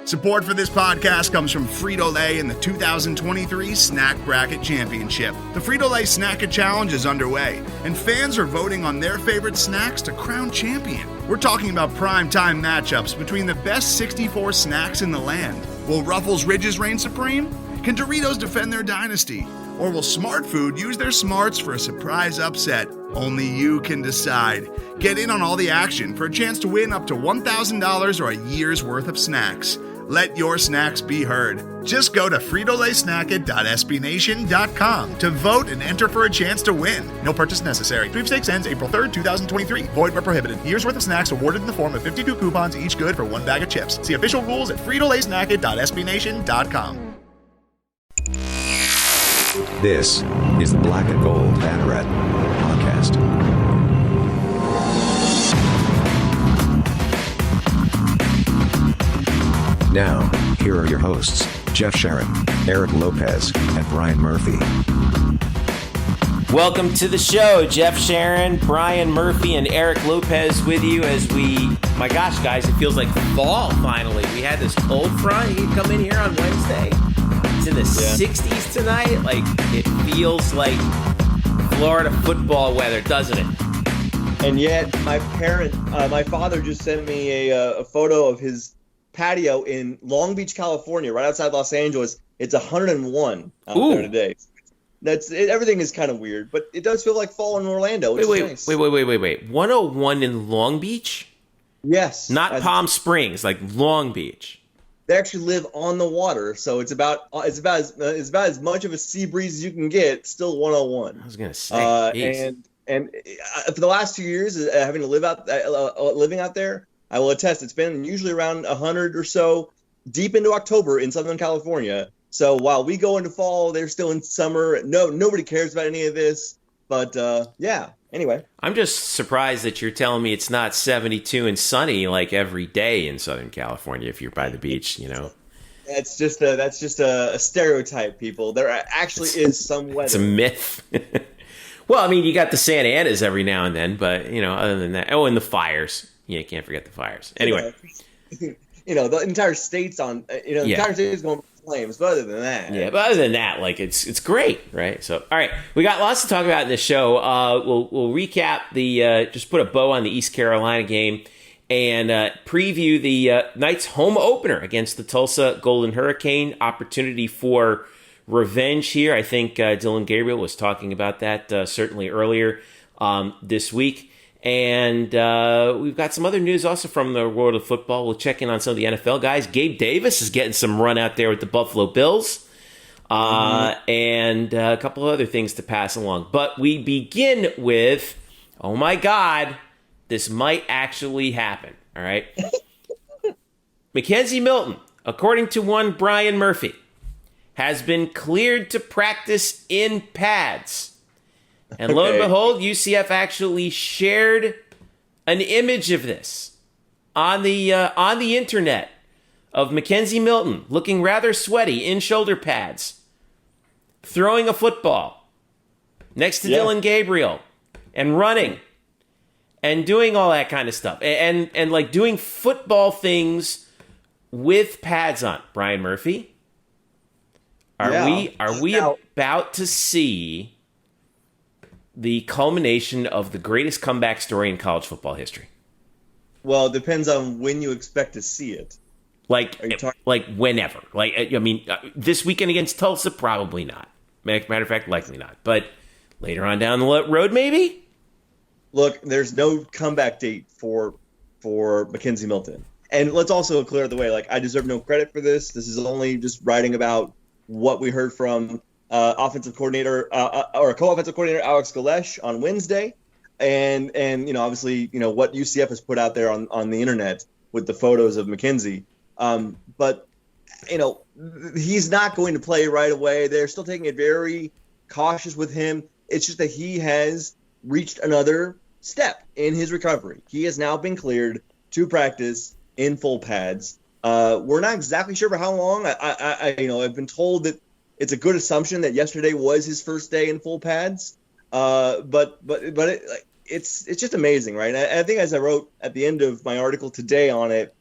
Support for this podcast comes from Frito-Lay and the 2023 Snack Bracket Championship. The Frito-Lay Snack-It Challenge is underway, and fans are voting on their favorite snacks to crown champion. We're talking about prime-time matchups between the best 64 snacks in the land. Will Ruffles Ridges reign supreme? Can Doritos defend their dynasty? Or will Smart Food use their smarts for a surprise upset? Only you can decide. Get in on all the action for a chance to win up to $1,000 or a year's worth of snacks. Let your snacks be heard. Just go to fritolaysnacket.sbnation.com to vote and enter for a chance to win. No purchase necessary. Sweepstakes ends April 3rd, 2023. Void where prohibited. Year's worth of snacks awarded in the form of 52 coupons, each good for one bag of chips. See official rules at fritolaysnacket.sbnation.com. This is the Black Gold Banneret Podcast. Now, here are your hosts, Jeff Sharon, Eric Lopez, and Brian Murphy. Welcome to the show. Jeff Sharon, Brian Murphy, and Eric Lopez with you as my gosh, guys, it feels like fall finally. We had this cold front. He'd come in here on Wednesday. It's in the 60s tonight. Like, it feels like Florida football weather, doesn't it? And yet, my father just sent me a photo of his patio in Long Beach, California, right outside Los Angeles. It's 101 out there today. Everything is kind of weird, but it does feel like fall in Orlando. Which is nice. Wait. 101 in Long Beach? Yes. Not Palm Springs, like Long Beach. They actually live on the water, so it's about as much of a sea breeze as you can get. Still 101. I was gonna say, and for the last 2 years, having to living out there, I will attest it's been usually around 100 or so, deep into October in Southern California. So while we go into fall, they're still in summer. Nobody cares about any of this. But anyway. I'm just surprised that you're telling me it's not 72 and sunny like every day in Southern California if you're by the beach, you know. That's just a stereotype, people. There actually is some weather. It's a myth. Well, I mean, you got the Santa Anas every now and then, but, you know, other than that. Oh, and the fires. Yeah, you can't forget the fires. Anyway. The entire state's on, the entire state is going to flames, but other than that. Yeah, but other than that, like, it's great, right? So, all right, we got lots to talk about in this show. We'll recap just put a bow on the East Carolina game and preview the Knights' home opener against the Tulsa Golden Hurricane. Opportunity for revenge here. I think Dillon Gabriel was talking about that certainly earlier this week. And we've got some other news also from the world of football. We'll check in on some of the NFL guys. Gabe Davis is getting some run out there with the Buffalo Bills. And a couple of other things to pass along. But we begin with, oh my God, this might actually happen. All right. McKenzie Milton, according to one Brian Murphy, has been cleared to practice in pads. And lo and behold, UCF actually shared an image of this on the internet of McKenzie Milton looking rather sweaty in shoulder pads, throwing a football next to Dillon Gabriel and running and doing all that kind of stuff and like doing football things with pads on. Brian Murphy, are we about to see the culmination of the greatest comeback story in college football history? Well, it depends on when you expect to see it. Like whenever. Like, I mean, this weekend against Tulsa, probably not. Matter of fact, likely not. But later on down the road, maybe? Look, there's no comeback date for McKenzie Milton. And let's also clear the way, like, I deserve no credit for this. This is only just writing about what we heard from offensive coordinator or co-offensive coordinator Alex Galesh on Wednesday, and obviously what UCF has put out there on the internet with the photos of McKenzie. But he's not going to play right away. They're still taking it very cautious with him. It's just that he has reached another step in his recovery. He has now been cleared to practice in full pads. We're not exactly sure for how long. I've been told that it's a good assumption that yesterday was his first day in full pads. But it's just amazing, right? I think, as I wrote at the end of my article today on it,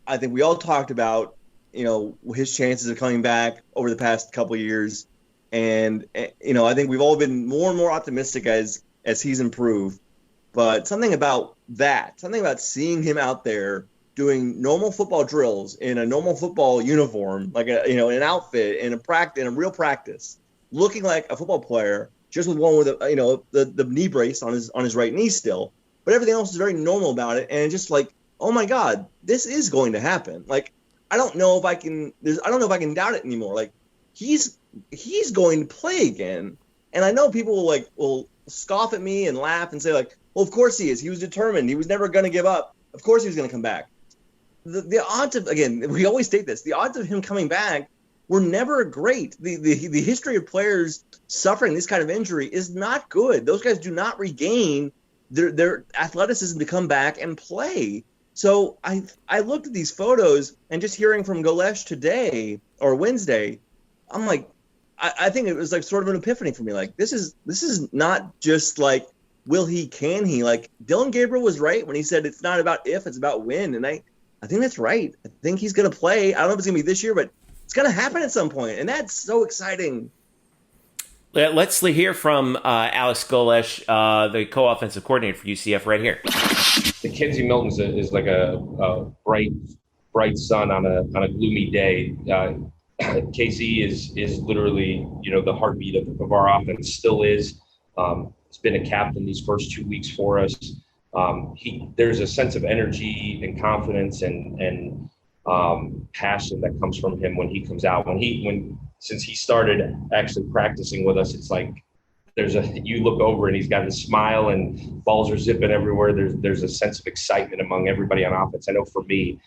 I think we all talked about his chances of coming back over the past couple of years. And, I think we've all been more and more optimistic as he's improved. But something about seeing him out there doing normal football drills in a normal football uniform, like in an outfit, in a real practice, looking like a football player, just with one with the knee brace on his right knee still, but everything else is very normal about it, and just like, oh my God, this is going to happen. Like, I don't know if I can doubt it anymore. Like, he's going to play again, and I know people will scoff at me and laugh and say like, well, of course he is. He was determined. He was never going to give up. Of course he was going to come back. The odds of, again, we always state this, the odds of him coming back were never great. The history of players suffering this kind of injury is not good. Those guys do not regain their athleticism to come back and play. So I looked at these photos, and just hearing from Golesh today or Wednesday, I'm like, I think it was like sort of an epiphany for me. Like, this is not just like, will he, can he? Like, Dylan Gabriel was right when he said it's not about if, it's about when. And I think that's right. I think he's going to play. I don't know if it's going to be this year, but it's going to happen at some point, and that's so exciting. Let's hear from Alex Golesh, the co-offensive coordinator for UCF, right here. McKenzie Milton is like a bright sun on a gloomy day. KZ is literally, the heartbeat of our offense, still is. He's been a captain these first 2 weeks for us. There's a sense of energy and confidence and passion that comes from him when he comes out. Since he started actually practicing with us, it's like you look over and he's got a smile and balls are zipping everywhere. There's a sense of excitement among everybody on offense. I know for me,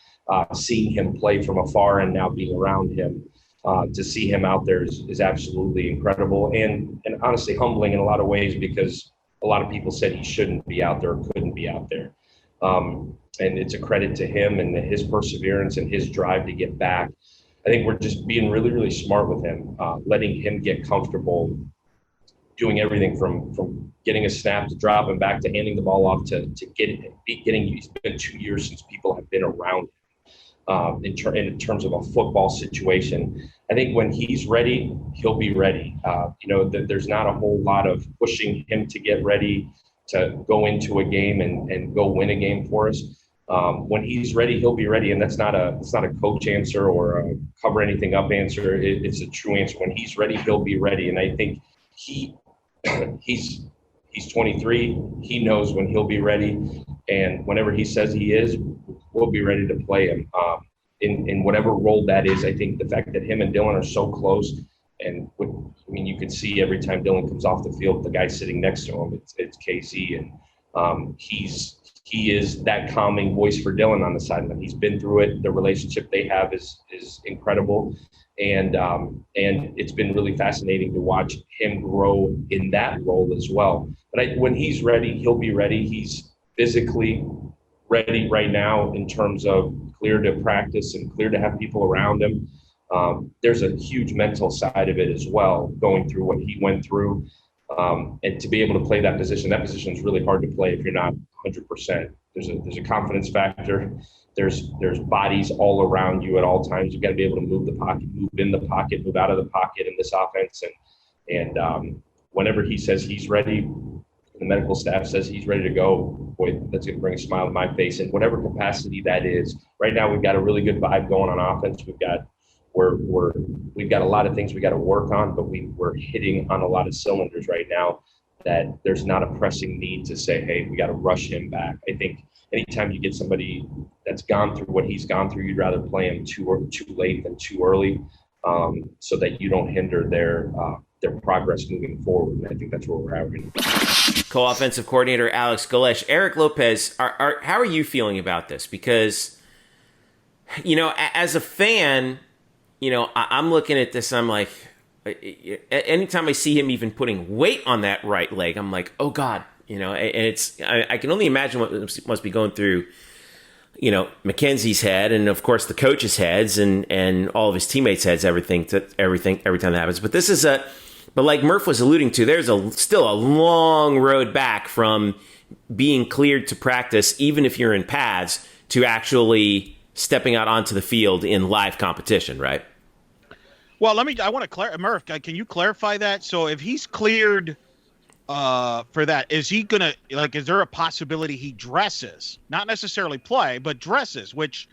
seeing him play from afar and now being around him, to see him out there is absolutely incredible and honestly humbling in a lot of ways, because a lot of people said he shouldn't be out there or couldn't be out there. And it's a credit to him and his perseverance and his drive to get back. I think we're just being really, really smart with him, letting him get comfortable, doing everything from getting a snap to drop him back to handing the ball off to getting. It's been 2 years since people have been around him in terms of a football situation. I think when he's ready, he'll be ready. There's not a whole lot of pushing him to get ready to go into a game and go win a game for us. When he's ready, he'll be ready, and it's not a coach answer or a cover anything up answer. It's a true answer. When he's ready, he'll be ready, and I think he's 23. He knows when he'll be ready, and whenever he says he is, we'll be ready to play him in whatever role that is. I think the fact that him and Dylan are so close, and you can see every time Dylan comes off the field, the guy sitting next to him, it's KZ, and he is that calming voice for Dylan on the sideline. He's been through it. The relationship they have is incredible, and it's been really fascinating to watch him grow in that role as well. But when he's ready, he'll be ready. He's physically ready right now in terms of clear to practice and clear to have people around him. There's a huge mental side of it as well, going through what he went through, and to be able to play that position is really hard to play if you're not 100%. There's a confidence factor. There's bodies all around you at all times. You've got to be able to move the pocket, move in the pocket, move out of the pocket in this offense. And whenever he says he's ready, the medical staff says he's ready to go, boy, that's going to bring a smile to my face in whatever capacity that is. Right now, we've got a really good vibe going on offense. We've got a lot of things we got to work on, but we're hitting on a lot of cylinders right now that there's not a pressing need to say, hey, we got to rush him back. I think anytime you get somebody that's gone through what he's gone through, you'd rather play him too late than too early, so that you don't hinder their progress moving forward. And I think that's where we're at right now. Co-offensive coordinator Alex Golesh. Eric Lopez, how are you feeling about this? Because, as a fan, I'm looking at this, I'm like, anytime I see him even putting weight on that right leg, I'm like, oh God, and I can only imagine what must be going through, McKenzie's head, and of course the coach's heads and all of his teammates' heads, everything every time that happens. But but like Murph was alluding to, there's still a long road back from being cleared to practice, even if you're in pads, to actually stepping out onto the field in live competition, right? Well, I want to clarify, Murph, can you clarify that? So if he's cleared for that, is he going to, is there a possibility he dresses, not necessarily play, but dresses, which,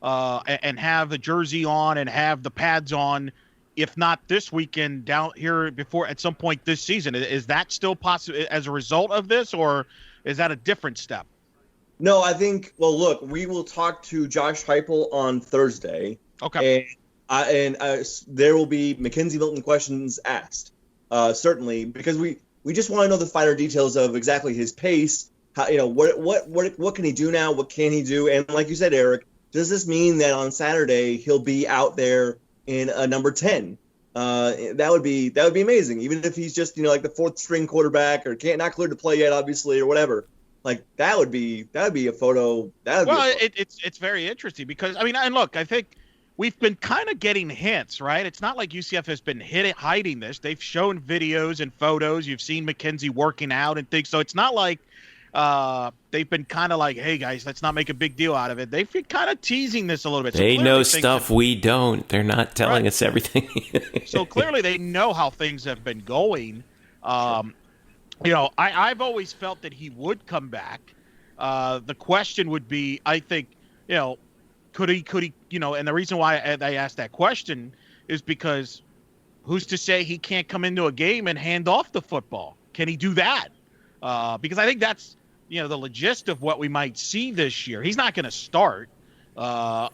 and have the jersey on and have the pads on, if not this weekend, down here before at some point this season? Is that still possible as a result of this, or is that a different step? No, I think, well, look, we will talk to Josh Heupel on Thursday. Okay. And there will be McKenzie Milton questions asked, certainly, because we just want to know the finer details of exactly his pace. How, what can he do now? What can he do? And like you said, Eric, does this mean that on Saturday he'll be out there in a number 10? That would be amazing. Even if he's just like the fourth string quarterback or not cleared to play yet, obviously, or whatever. Like that would be a photo. It's very interesting because and look, I think we've been kind of getting hints, right? It's not like UCF has been hiding this. They've shown videos and photos. You've seen McKenzie working out and things. So it's not like they've been kind of like, hey, guys, let's not make a big deal out of it. They've been kind of teasing this a little bit. They know stuff we don't. They're not telling us everything. So clearly they know how things have been going. I've always felt that he would come back. The question would be, I think, could he, and the reason why I asked that question is because who's to say he can't come into a game and hand off the football? Can he do that? Because I think that's, the logist of what we might see this year. He's not going to start. For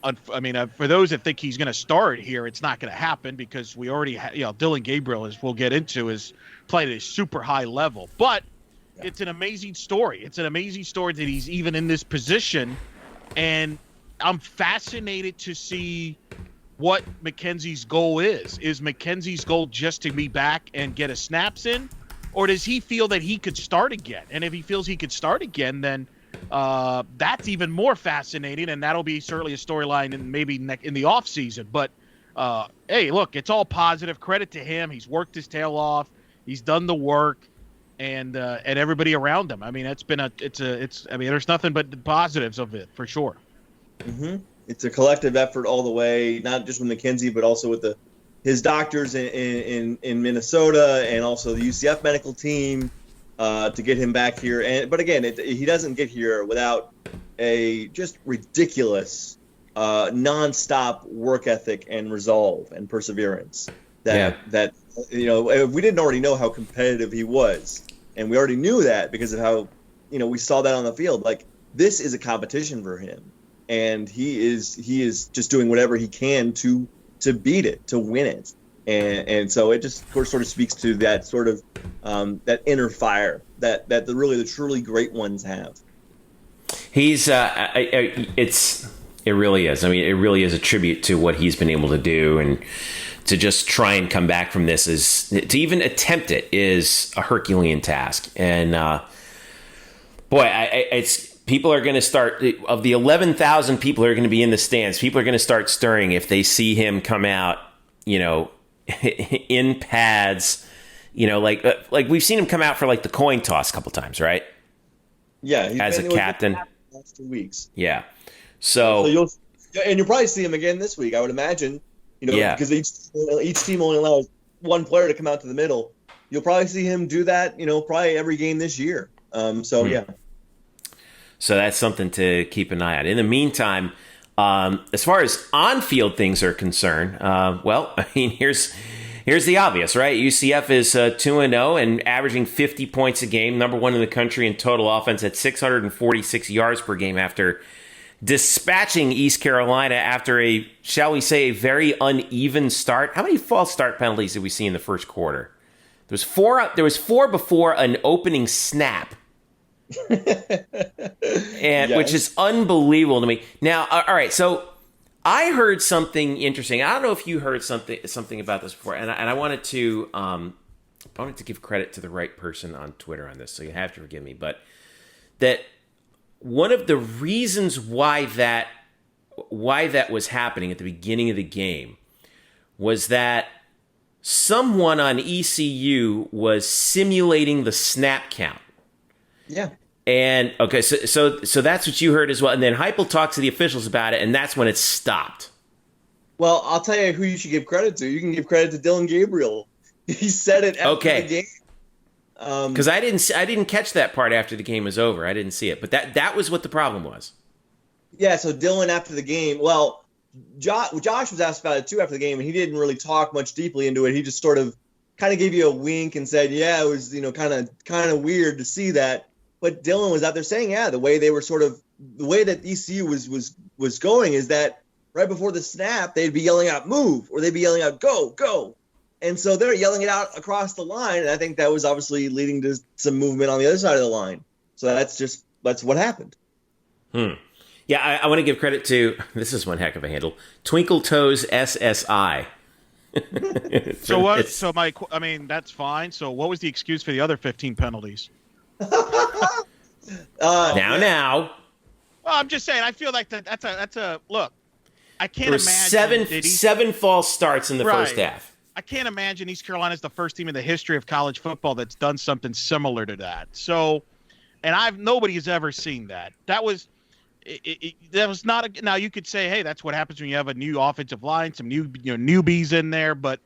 those that think he's going to start here, it's not going to happen because we already Dylan Gabriel, as we'll get into, is played at a super high level. But it's an amazing story. It's an amazing story that he's even in this position. And I'm fascinated to see what McKenzie's goal is. Is McKenzie's goal just to be back and get a snaps in? Or does he feel that he could start again? And if he feels he could start again, then that's even more fascinating, and that'll be certainly a storyline in maybe in the off season. But hey, look, it's all positive. Credit to him. He's worked his tail off. He's done the work, and everybody around him. There's nothing but the positives of it for sure. Mm-hmm. It's a collective effort all the way, not just with McKenzie, but also with his doctors in Minnesota and also the UCF medical team. To get him back here, but again, he doesn't get here without a just ridiculous, nonstop work ethic and resolve and perseverance. That if we didn't already know how competitive he was, and we already knew that because of how we saw that on the field. Like this is a competition for him, and he is just doing whatever he can to beat it, to win it. And so it just sort of speaks to that sort of that inner fire that the truly great ones have. He's it really is. I mean, it really is a tribute to what he's been able to do, and to just try and come back from this to even attempt it is a Herculean task. And people are going to start, of the 11,000 people who are going to be in the stands, people are going to start stirring if they see him come out, in pads, like we've seen him come out for like the coin toss a couple times, right? Yeah, as a captain. Last 2 weeks. Yeah, so you'll probably see him again this week, I would imagine. Because each team only allows one player to come out to the middle. You'll probably see him do that, probably every game this year. Yeah. So that's something to keep an eye on. In the meantime, as far as on-field things are concerned, here's the obvious, right? UCF is 2-0 and averaging 50 points a game, number one in the country in total offense at 646 yards per game after dispatching East Carolina after a very uneven start. How many false start penalties did we see in the first quarter? There was four before an opening snap. Which is unbelievable to me. Now, all right, so I heard something interesting. I don't know if you heard something about this before, and I wanted to give credit to the right person on Twitter on this, so you have to forgive me. But that one of the reasons why that was happening at the beginning of the game was that someone on ECU was simulating the snap count. Yeah. And okay, so that's what you heard as well. And then Heupel talked to the officials about it, and that's when it stopped. Well, I'll tell you who you should give credit to. You can give credit to Dylan Gabriel. He said it after the game. Because I didn't catch that part after the game was over. I didn't see it, but that was what the problem was. Yeah, so Dylan after the game. Well, Josh was asked about it too after the game, and he didn't really talk much deeply into it. He just sort of kind of gave you a wink and said, "Yeah, it was kind of weird to see that." But Dylan was out there saying, "Yeah, the way that ECU was going is that right before the snap, they'd be yelling out 'move' or they'd be yelling out 'go, go.'" And so they're yelling it out across the line, and I think that was obviously leading to some movement on the other side of the line. So that's what happened. Yeah, I want to give credit to, this is one heck of a handle, Twinkle Toes SSI. So what? So that's fine. So what was the excuse for the other 15 penalties? Now. Well, I'm just saying. I feel like that's a look. I can't There imagine were seven false starts in the first half. I can't imagine East Carolina's the first team in the history of college football that's done something similar to that. So, and nobody has ever seen that. That was not now you could say, hey, that's what happens when you have a new offensive line, some newbies in there, but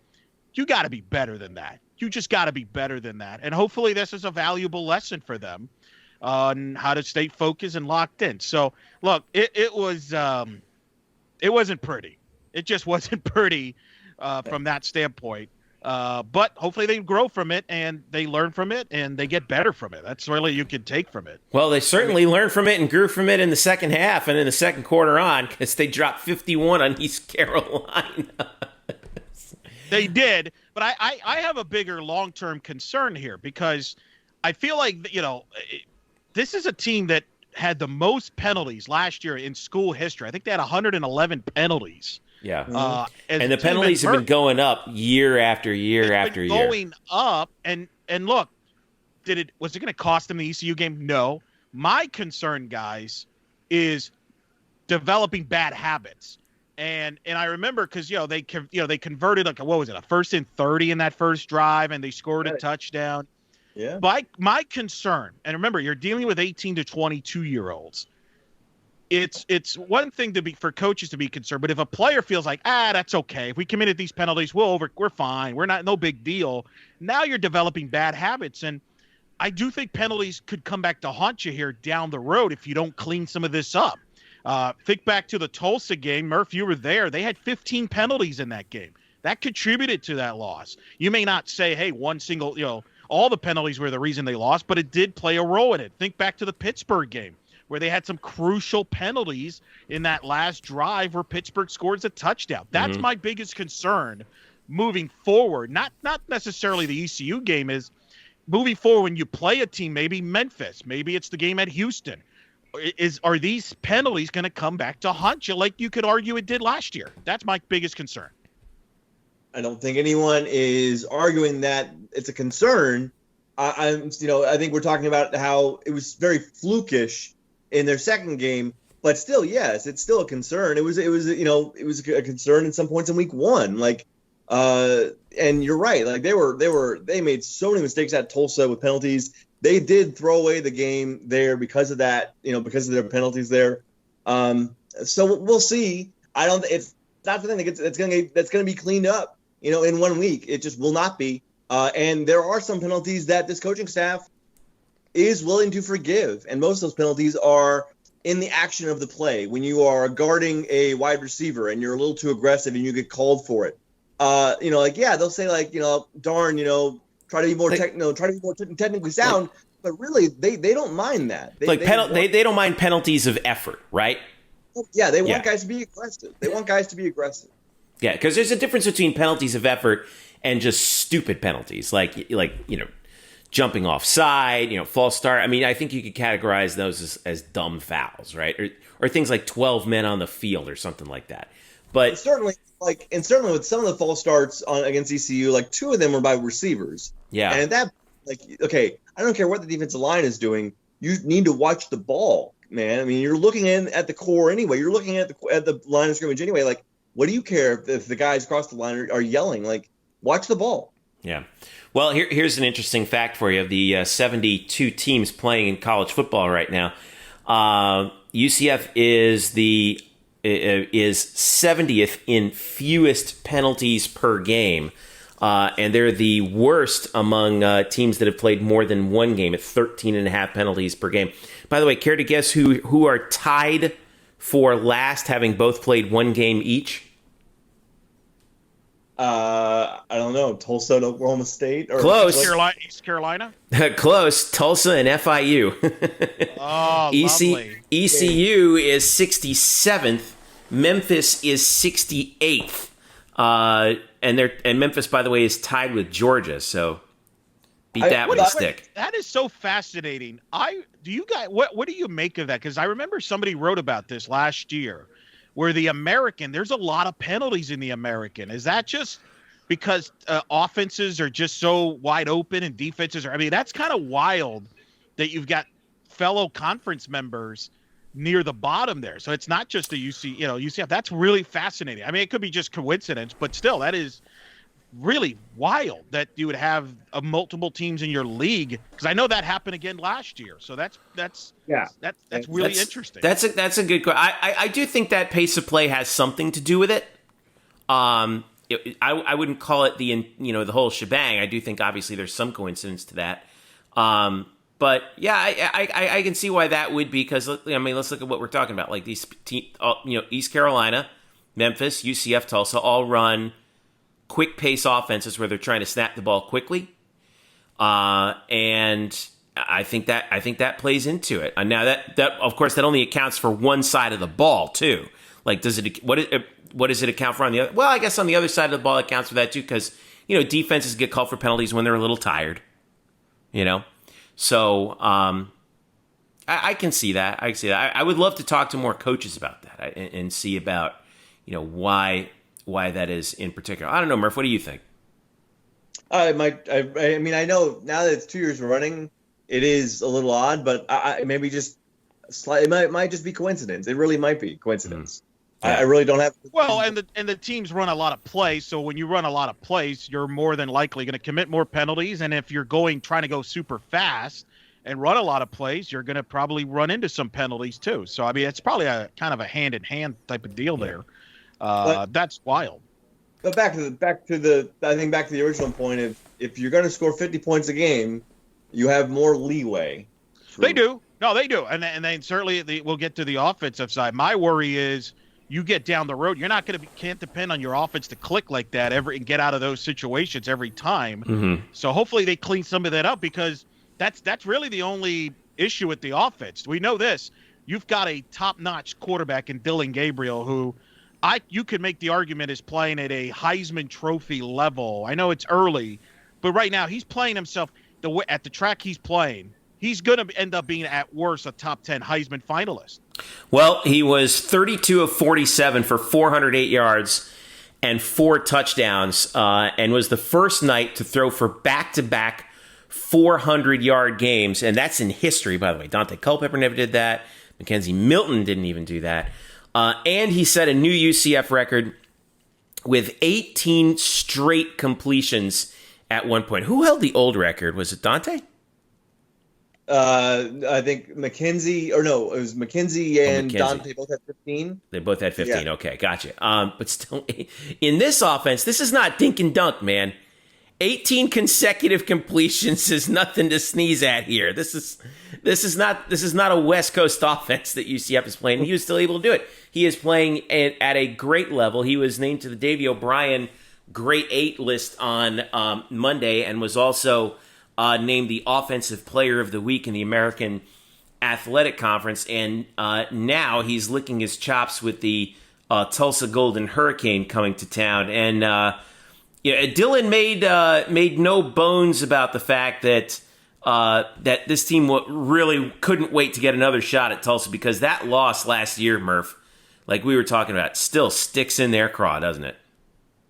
you got to be better than that. You just got to be better than that. And hopefully this is a valuable lesson for them on how to stay focused and locked in. So look, it wasn't pretty. It just wasn't pretty from that standpoint. But hopefully they grow from it and they learn from it and they get better from it. That's really you can take from it. Well, they certainly learned from it and grew from it in the second half and in the second quarter on, because they dropped 51 on East Carolina. They did, but I have a bigger long-term concern here because I feel like, this is a team that had the most penalties last year in school history. I think they had 111 penalties. Yeah. And the penalties have been going up year after year after year. Going up, and look, was it going to cost them the ECU game? No. My concern, guys, is developing bad habits. And I remember because they converted a 1st and 30 in that first drive, and they scored a touchdown. Yeah. My concern, and remember, you're dealing with 18 to 22-year-olds. It's one thing for coaches to be concerned, but if a player feels like, that's okay, if we committed these penalties, we're fine, we're not, no big deal. Now you're developing bad habits, and I do think penalties could come back to haunt you here down the road if you don't clean some of this up. Think back to the Tulsa game. Murph, you were there. They had 15 penalties in that game. That contributed to that loss. You may not say, hey, one single, all the penalties were the reason they lost, but it did play a role in it. Think back to the Pittsburgh game, where they had some crucial penalties in that last drive where Pittsburgh scores a touchdown. That's my biggest concern moving forward. Not necessarily the ECU game, is moving forward when you play a team, maybe Memphis, maybe it's the game at Houston. Are these penalties going to come back to haunt you like you could argue it did last year? That's my biggest concern. I don't think anyone is arguing that it's a concern. I think we're talking about how it was very flukish in their second game, but still, yes, it's still a concern. It was a concern in some points in week one. And you're right. Like they made so many mistakes at Tulsa with penalties. They did throw away the game there because of that, because of their penalties there. So we'll see. It's not something that's going to be cleaned up, in 1 week. It just will not be. And there are some penalties that this coaching staff is willing to forgive. And most of those penalties are in the action of the play. When you are guarding a wide receiver and you're a little too aggressive and you get called for it. They'll say darn, try to be more technically sound, but really they don't mind that. They don't mind penalties of effort, right? Yeah, they want guys to be aggressive. Yeah, because there's a difference between penalties of effort and just stupid penalties, like jumping offside, false start. I mean, I think you could categorize those as dumb fouls, right? Or things like 12 men on the field or something like that. But certainly with some of the false starts against ECU, 2 of them were by receivers. Yeah. And that, okay, I don't care what the defensive line is doing. You need to watch the ball, man. I mean, you're looking at the core anyway. You're looking at the line of scrimmage anyway. What do you care if the guys across the line are yelling? Watch the ball. Yeah. Well, here's an interesting fact for you. Of the 72 teams playing in college football right now, UCF is 70th in fewest penalties per game. And they're the worst among teams that have played more than one game at 13.5 penalties per game. By the way, care to guess who are tied for last, having both played one game each? I don't know. Tulsa and Oklahoma State? Or Close. East Carolina? Close. Tulsa and FIU. Oh, lovely. ECU is 67th. Memphis is 68th. And Memphis, by the way, is tied with Georgia. So beat that with a stick. That is so fascinating. Do you guys what do you make of that? Because I remember somebody wrote about this last year, where the American, there's a lot of penalties in the American. Is that just because offenses are just so wide open and defenses are? I mean, that's kind of wild that you've got fellow conference members near the bottom there. So it's not just a UCF. That's really fascinating. I mean, it could be just coincidence, but still, that is really wild that you would have multiple teams in your league. Because I know that happened again last year. So that's really interesting. That's a good question. I do think that pace of play has something to do with it. I wouldn't call it the whole shebang. I do think obviously there's some coincidence to that. But yeah, I can see why that would be, because I mean, let's look at what we're talking about. Like these East Carolina, Memphis, UCF, Tulsa all run quick pace offenses where they're trying to snap the ball quickly, and I think that plays into it. And now that of course that only accounts for one side of the ball too. Like what does it account for on the other? Well, I guess on the other side of the ball it accounts for that too, because defenses get called for penalties when they're a little tired. So I can see that. I would love to talk to more coaches about that and see about why that is in particular. I don't know, Murph. What do you think? I mean, I know now that it's 2 years running, it is a little odd, but maybe just slightly. It might just be coincidence. It really might be coincidence. I really don't have. Well, and the teams run a lot of plays, so when you run a lot of plays, you're more than likely going to commit more penalties. And if you're trying to go super fast and run a lot of plays, you're going to probably run into some penalties too. So I mean, it's probably a kind of a hand in hand type of deal there. That's wild. But back to the original point. If you're going to score 50 points a game, you have more leeway. They do. No, they do. And then certainly we'll get to the offensive side. My worry is you get down the road, you're not can't depend on your offense to click like that and get out of those situations every time. Mm-hmm. So hopefully they clean some of that up, because that's really the only issue with the offense. We know this. You've got a top-notch quarterback in Dylan Gabriel, who you could make the argument is playing at a Heisman Trophy level. I know it's early, but right now he's playing himself at the track he's playing. He's going to end up being, at worst, a top 10 Heisman finalist. Well, he was 32 of 47 for 408 yards and 4 touchdowns, and was the first Knight to throw for back-to-back 400-yard games, and that's in history, by the way. Dante Culpepper never did that. McKenzie Milton didn't even do that. And he set a new UCF record with 18 straight completions at one point. Who held the old record? Was it Dante? I think McKenzie, or no, it was McKenzie and Dante both had 15. They both had 15. Yeah. Okay, gotcha. But still, in this offense, this is not dink and dunk, man. 18 consecutive completions is nothing to sneeze at here. This is not a West Coast offense that UCF is playing. He was still able to do it. He is playing at a great level. He was named to the Davey O'Brien Great 8 list on Monday, and was also named the Offensive Player of the Week in the American Athletic Conference. And now he's licking his chops with the Tulsa Golden Hurricane coming to town. And Dylan made no bones about the fact that that this team really couldn't wait to get another shot at Tulsa, because that loss last year, Murph, like we were talking about, still sticks in their craw, doesn't it?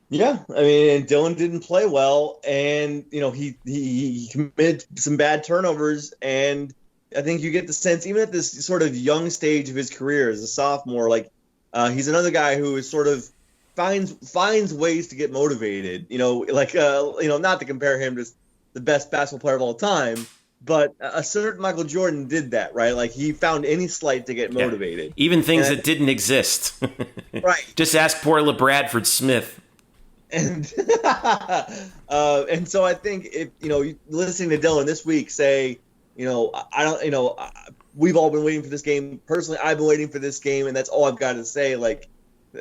Yeah, I mean, Dylan didn't play well, and he committed some bad turnovers, and I think you get the sense, even at this sort of young stage of his career as a sophomore, like he's another guy who is sort of finds ways to get motivated. Not to compare him to the best basketball player of all time, but a certain Michael Jordan did that, right? Like he found any slight to get motivated, even things that didn't exist. Right. Just ask poor LeBradford Smith. And and so I think if listening to Dylan this week say, we've all been waiting for this game. Personally, I've been waiting for this game, and that's all I've got to say. Like,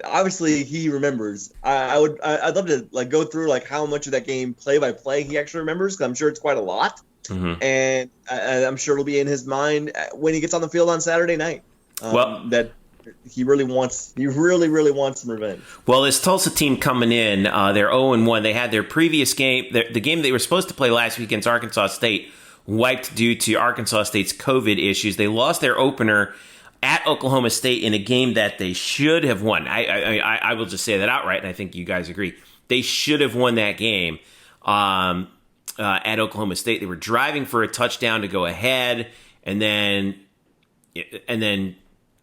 obviously he remembers. I'd love to go through how much of that game play by play he actually remembers, because I'm sure it's quite a lot. Mm-hmm. And I'm sure it'll be in his mind when he gets on the field on Saturday night. That he really wants some revenge. Well, this Tulsa team coming in, they're 0-1. They had their previous game, the game they were supposed to play last week against Arkansas State, wiped due to Arkansas State's COVID issues. They lost their opener at Oklahoma State in a game that they should have won. I will just say that outright, and I think you guys agree. They should have won that game at Oklahoma State. They were driving for a touchdown to go ahead, and then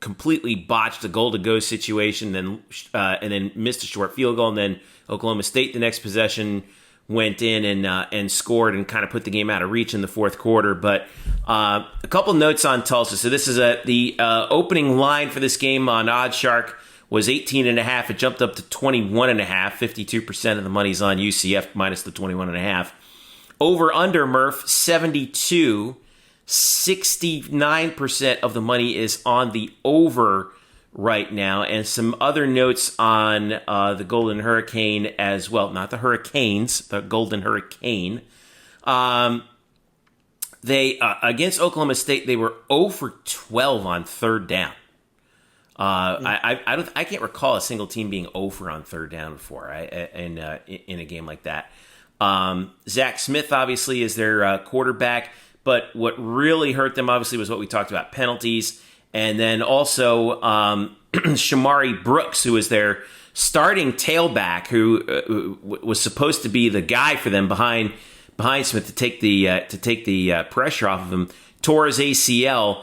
completely botched a goal-to-go situation, and then missed a short field goal, and then Oklahoma State the next possession went in and scored and kind of put the game out of reach in the fourth quarter. But a couple notes on Tulsa. So this is the opening line for this game on OddsShark was 18.5. It jumped up to 21.5. 52% of the money's on UCF minus the 21.5. Over under Murph 72. 69% of the money is on the over right now. And some other notes on the Golden Hurricane as well. Not the Hurricanes, the Golden Hurricane. They against Oklahoma State, they were 0 for 12 on third down. I can't recall a single team being 0 for on third down before in a game like that. Zach Smith obviously is their quarterback. But what really hurt them, obviously, was what we talked about, penalties. And then also Shamari Brooks, who is their starting tailback, who was supposed to be the guy for them behind Smith to take the pressure off of him, tore his ACL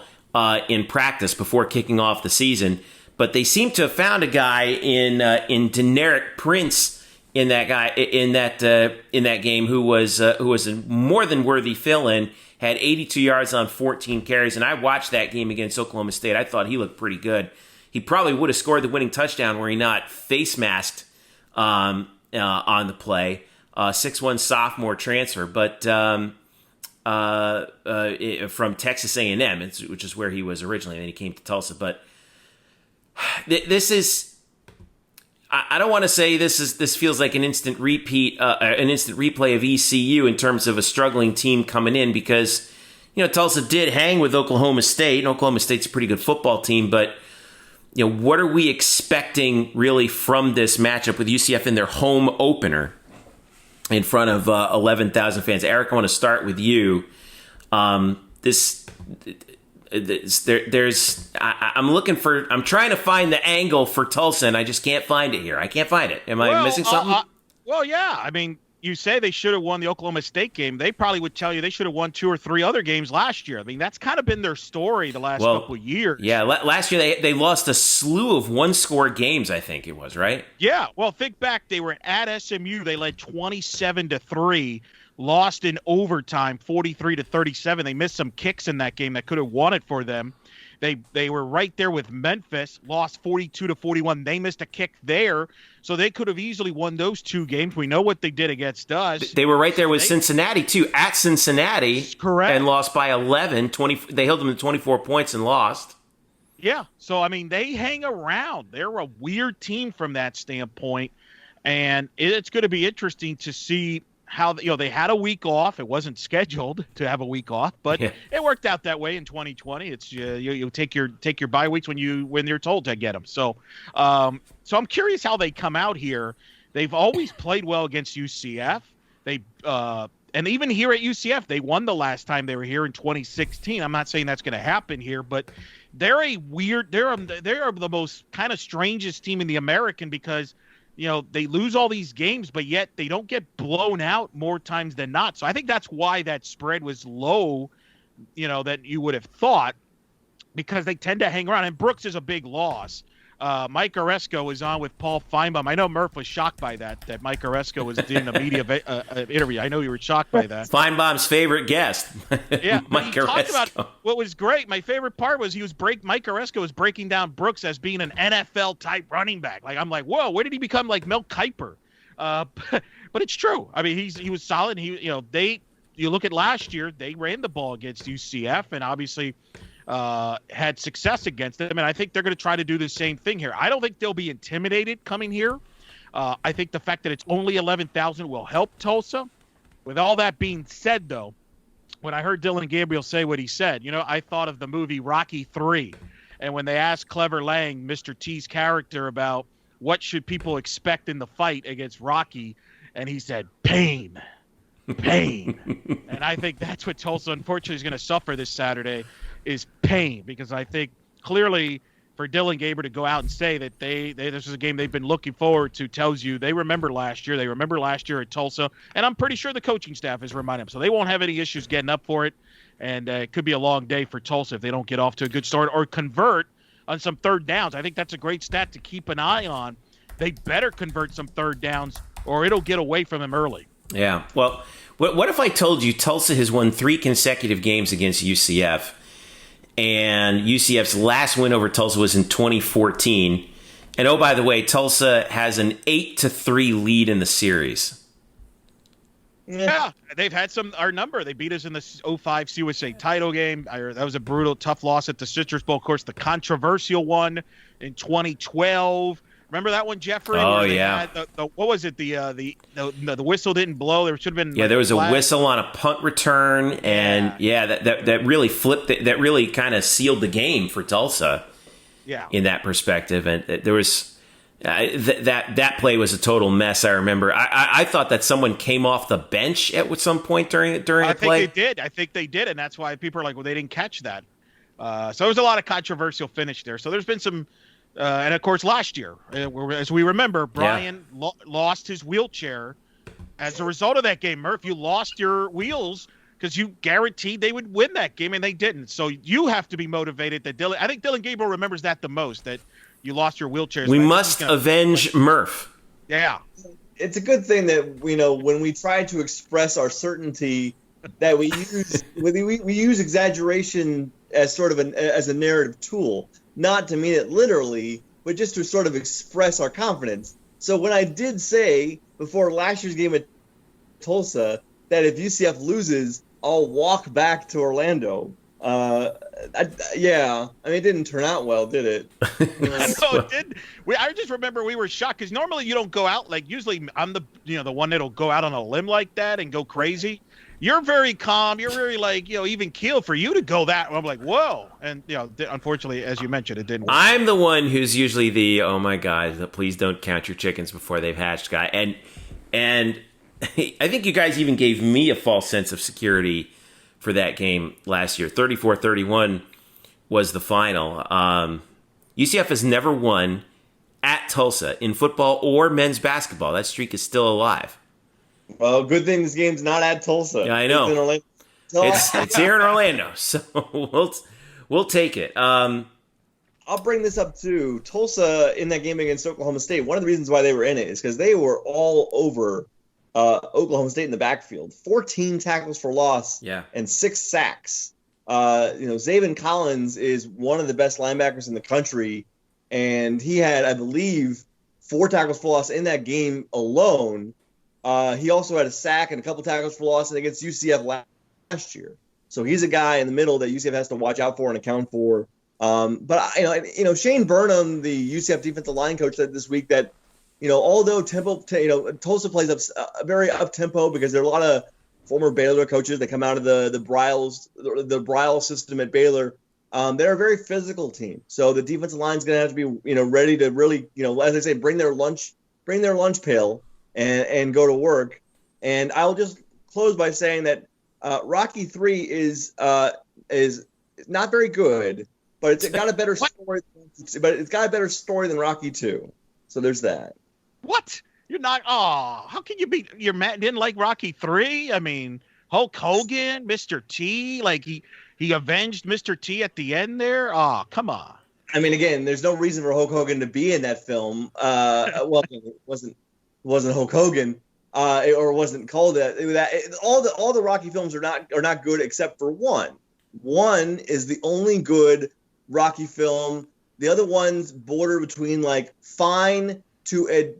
in practice before kicking off the season. But they seem to have found a guy in Deneric Prince in that game who was a more than worthy fill-in. Had 82 yards on 14 carries, and I watched that game against Oklahoma State. I thought he looked pretty good. He probably would have scored the winning touchdown were he not face masked on the play. 6'1" sophomore transfer, but from Texas A&M, which is where he was originally, and then he came to Tulsa. But this is. I don't want to say this feels like an instant repeat, an instant replay of ECU in terms of a struggling team coming in, because Tulsa did hang with Oklahoma State, and Oklahoma State's a pretty good football team. But what are we expecting really from this matchup with UCF in their home opener in front of 11,000 fans? Eric, I want to start with you. I'm trying to find the angle for Tulsa, and I just can't find it here. I can't find it. Am I missing something? Yeah. I mean, you say they should have won the Oklahoma State game. They probably would tell you they should have won 2 or 3 other games last year. I mean, that's kind of been their story the last couple of years. Yeah, last year they lost a slew of one-score games, I think it was, right? Yeah. Well, think back. They were at SMU. They led 27-3. Lost in overtime, 43-37. They missed some kicks in that game that could have won it for them. They were right there with Memphis, lost 42-41. They missed a kick there, so they could have easily won those 2 games. We know what they did against us. They were right there with Cincinnati too, at Cincinnati, correct, and lost by 11. They held them to 24 points and lost. Yeah, so I mean they hang around. They're a weird team from that standpoint, and it's going to be interesting to see how they had a week off. It wasn't scheduled to have a week off, but It worked out that way in 2020. It's you take your bye weeks when you're told to get them. So I'm curious how they come out here. They've always played well against UCF. And even here at UCF, they won the last time they were here in 2016. I'm not saying that's going to happen here, but they're the most kind of strangest team in the American, because they lose all these games, but yet they don't get blown out more times than not. So I think that's why that spread was low, that you would have thought, because they tend to hang around. And Brooks is a big loss. Mike Aresco was on with Paul Finebaum. I know Murph was shocked by that Mike Aresco was doing a media interview. I know you were shocked by that. Finebaum's favorite guest. Yeah, Mike he talked Aresco. about what was great. My favorite part was Mike Aresco was breaking down Brooks as being an NFL type running back. Like, I'm like, whoa, where did he become like Mel Kiper? But it's true. I mean, he was solid. You look at last year, they ran the ball against UCF and obviously had success against them, and I think they're going to try to do the same thing here. I don't think they'll be intimidated coming here. I think the fact that it's only 11,000 will help Tulsa. With all that being said, though, when I heard Dylan Gabriel say what he said, I thought of the movie Rocky III, and when they asked Clever Lang, Mr. T's character, about what should people expect in the fight against Rocky, and he said, pain. And I think that's what Tulsa, unfortunately, is going to suffer this Saturday, is pain, because I think clearly for Dylan Gabriel to go out and say that this is a game they've been looking forward to tells you they remember last year. They remember last year at Tulsa, and I'm pretty sure the coaching staff is reminding them. So they won't have any issues getting up for it, and it could be a long day for Tulsa if they don't get off to a good start or convert on some third downs. I think that's a great stat to keep an eye on. They better convert some third downs or it'll get away from them early. Yeah. Well, what if I told you Tulsa has won 3 consecutive games against UCF, and UCF's last win over Tulsa was in 2014, and oh, by the way, Tulsa has an 8-3 lead in the series. Yeah, they've had our number. They beat us in the 05 CUSA title game. That was a brutal, tough loss at the Citrus Bowl. Of course, the controversial one in 2012. Remember that one, Jeffrey? Oh, yeah. What was it? The whistle didn't blow. There should have been. Yeah, there was a whistle on a punt return, and that really flipped it. That really kind of sealed the game for Tulsa. Yeah. In that perspective, and there was that play was a total mess. I remember. I thought that someone came off the bench at some point during the play. I think they did, and that's why people are like, well, they didn't catch that. So there was a lot of controversial finish there. So there's been some. And, of course, last year, as we remember, Brian lost his wheelchair as a result of that game. Murph, you lost your wheels because you guaranteed they would win that game, and they didn't. So you have to be motivated. I think Dylan Gabriel remembers that the most, that you lost your wheelchair. We must avenge Murph. Yeah. It's a good thing that, when we try to express our certainty, that we use exaggeration as sort of as a narrative tool. Not to mean it literally, but just to sort of express our confidence. So when I did say before last year's game at Tulsa that if UCF loses, I'll walk back to Orlando. It didn't turn out well, did it? No, it did. I just remember we were shocked because normally you don't go out usually I'm the one that'll go out on a limb like that and go crazy. You're very calm. You're very even keel. For you to go that, I'm like, whoa. And unfortunately, as you mentioned, it didn't work. I'm the one who's usually the oh my god, please don't count your chickens before they've hatched guy. And I think you guys even gave me a false sense of security for that game last year. 34-31 was the final. UCF has never won at Tulsa in football or men's basketball. That streak is still alive. Well, good thing this game's not at Tulsa. Yeah, I know. It's here in Orlando, so we'll take it. I'll bring this up too. Tulsa in that game against Oklahoma State. One of the reasons why they were in it is because they were all over Oklahoma State in the backfield. 14 tackles for loss, and 6 sacks. Zaven Collins is one of the best linebackers in the country, and he had, I believe, 4 tackles for loss in that game alone. He also had a sack and a couple tackles for loss against UCF last year. So he's a guy in the middle that UCF has to watch out for and account for. But Shane Burnham, the UCF defensive line coach, said this week that, although Tulsa plays up very up tempo because there are a lot of former Baylor coaches that come out of the Brile system at Baylor. They're a very physical team. So the defensive line is going to have to be, ready to really, as I say, bring their lunch pail and go to work. And I'll just close by saying that Rocky III is not very good, but it's got a better story. But it's got a better story than Rocky II. So there's that. What? You're not? Oh, how can you be? You're mad? Didn't like Rocky III? I mean, Hulk Hogan, Mr. T, he avenged Mr. T at the end there. Oh, come on. I mean, again, there's no reason for Hulk Hogan to be in that film. Well, it wasn't Hulk Hogan, or wasn't called that. All the Rocky films are not good except for one. One is the only good Rocky film. The other ones border between like fine to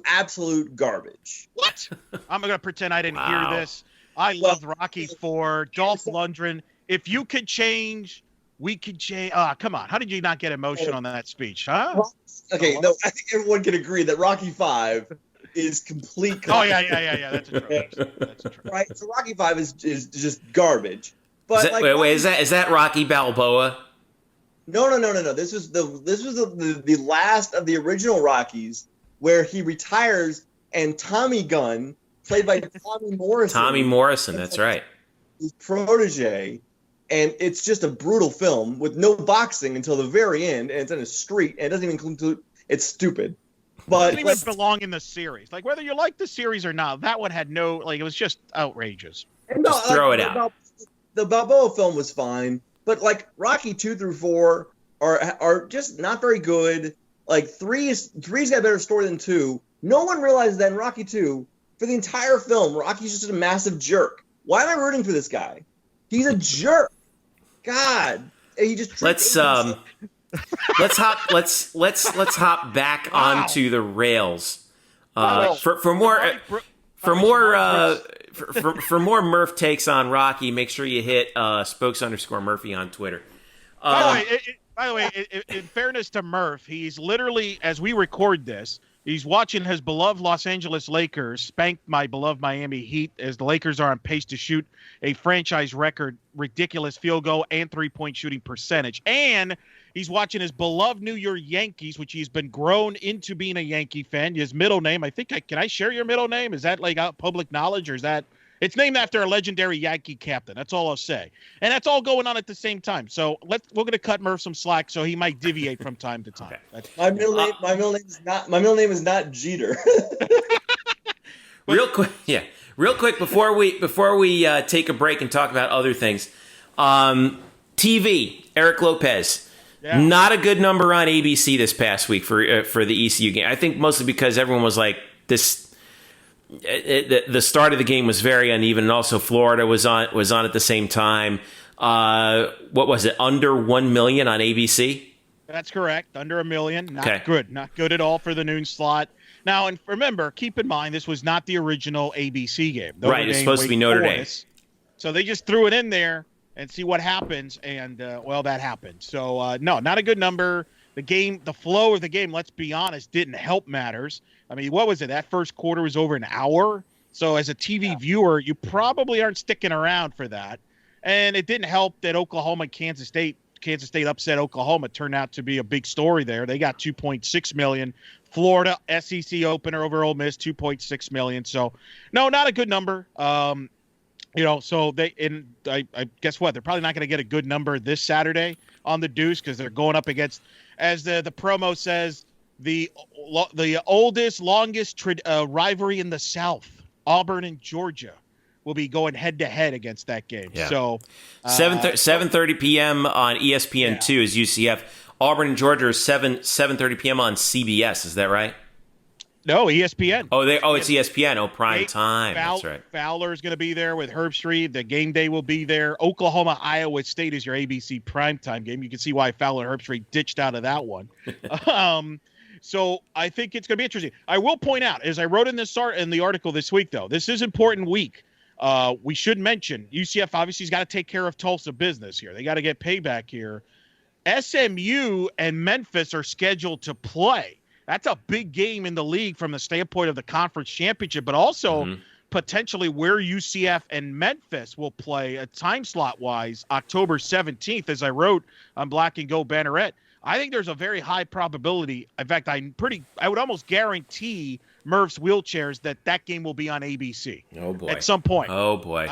absolute garbage. What? I'm gonna pretend I didn't hear this. I loved Rocky IV. Dolph Lundgren. If you could change, we could change. Come on. How did you not get emotion on that speech, huh? Okay, no, I think everyone can agree that Rocky V is complete. Oh yeah. That's a trope. Right. So Rocky V is just garbage. But is that Rocky Balboa? No. This was the last of the original Rockies, where he retires and Tommy Gunn, played by Tommy Morrison. Tommy Morrison, that's right. His protege, and it's just a brutal film with no boxing until the very end, and it's in a street, and it doesn't even include. It's stupid. But it doesn't even belong in the series. Like, whether you like the series or not, that one had no, like, it was just outrageous. Just throw it out. The Balboa film was fine, but like Rocky 2 through 4 are just not very good. Like three's got a better story than 2. No one realized that in Rocky 2, for the entire film, Rocky's just a massive jerk. Why am I rooting for this guy? He's a jerk. God, he just let's hop back onto the rails. For more Murph takes on Rocky, make sure you hit spokes_Murphy on Twitter. By the way, in fairness to Murph, he's literally, as we record this, he's watching his beloved Los Angeles Lakers spank my beloved Miami Heat as the Lakers are on pace to shoot a franchise record ridiculous field goal and three-point shooting percentage. And he's watching his beloved New York Yankees, which he's been grown into being a Yankee fan. His middle name, can I share your middle name? Is that like out public knowledge, or is that? It's named after a legendary Yankee captain. That's all I'll say. And that's all going on at the same time. So we're going to cut Murph some slack so he might deviate from time to time. Okay. My middle name is not Jeter. Real quick before we take a break and talk about other things. TV, Eric Lopez. Yeah. Not a good number on ABC this past week for the ECU game. I think mostly because everyone was like this. The start of the game was very uneven, and also Florida was on at the same time. What was it? Under 1 million on ABC? That's correct. Under 1 million. Not good. Not good at all for the noon slot. Now, and remember, keep in mind, this was not the original ABC game. Right. It's supposed to be Notre Dame. So they just threw it in there and see what happens. And, that happened. So, no, not a good number. The flow of the game, let's be honest, didn't help matters. I mean, what was it? That first quarter was over an hour. So as a TV viewer, you probably aren't sticking around for that. And it didn't help that Kansas State upset Oklahoma, turned out to be a big story there. They got 2.6 million. Florida SEC opener over Ole Miss, 2.6 million. So no, not a good number. I guess what? They're probably not going to get a good number this Saturday on the Deuce, because they're going up against, as the promo says, the oldest, longest rivalry in the South. Auburn and Georgia will be going head-to-head against that game. Yeah. So 7:30 p.m. on ESPN2 is UCF. Auburn and Georgia is 7:30 p.m. on CBS. Is that right? No, ESPN. It's ESPN. Oh, prime time. That's right. Fowler's going to be there with Herbstreit. The game day will be there. Oklahoma, Iowa State is your ABC primetime game. You can see why Fowler and Herbstreit ditched out of that one. So I think it's going to be interesting. I will point out, as I wrote in the article this week, though, this is an important week. We should mention UCF obviously has got to take care of Tulsa business here. They got to get payback here. SMU and Memphis are scheduled to play. That's a big game in the league from the standpoint of the conference championship, but also potentially where UCF and Memphis will play time slot wise, October 17th, as I wrote on Black and Gold Banneret. I think there's a very high probability. In fact, I would almost guarantee Murph's wheelchairs that game will be on ABC. Oh boy! At some point. Oh boy!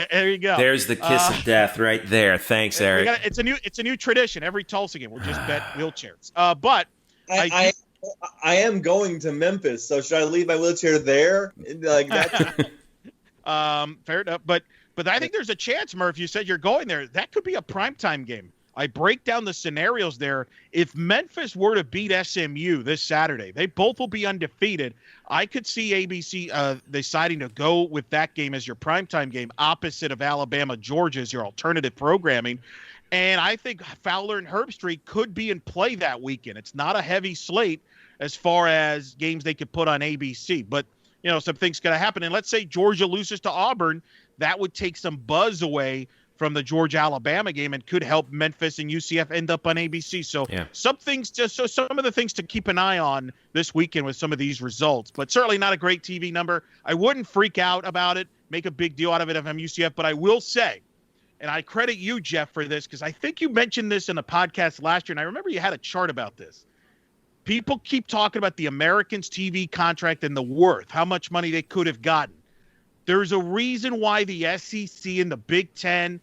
There you go. There's the kiss of death right there. Thanks, Eric. It's a new tradition. Every Tulsa game, we'll just bet wheelchairs. But I am going to Memphis, so should I leave my wheelchair there? Like that? Fair enough. But I think there's a chance, Murph. You said you're going there. That could be a primetime game. I break down the scenarios there. If Memphis were to beat SMU this Saturday, they both will be undefeated. I could see ABC deciding to go with that game as your primetime game opposite of Alabama, Georgia as your alternative programming. And I think Fowler and Herbstreit could be in play that weekend. It's not a heavy slate as far as games they could put on ABC. But, some things going to happen. And let's say Georgia loses to Auburn. That would take some buzz away from the Georgia-Alabama game and could help Memphis and UCF end up on ABC. So some of the things to keep an eye on this weekend with some of these results, but certainly not a great TV number. I wouldn't freak out about it, make a big deal out of it if I'm UCF, but I will say, and I credit you, Jeff, for this, because I think you mentioned this in the podcast last year, and I remember you had a chart about this. People keep talking about the Americans TV contract and the worth, how much money they could have gotten. There's a reason why the SEC and the Big Ten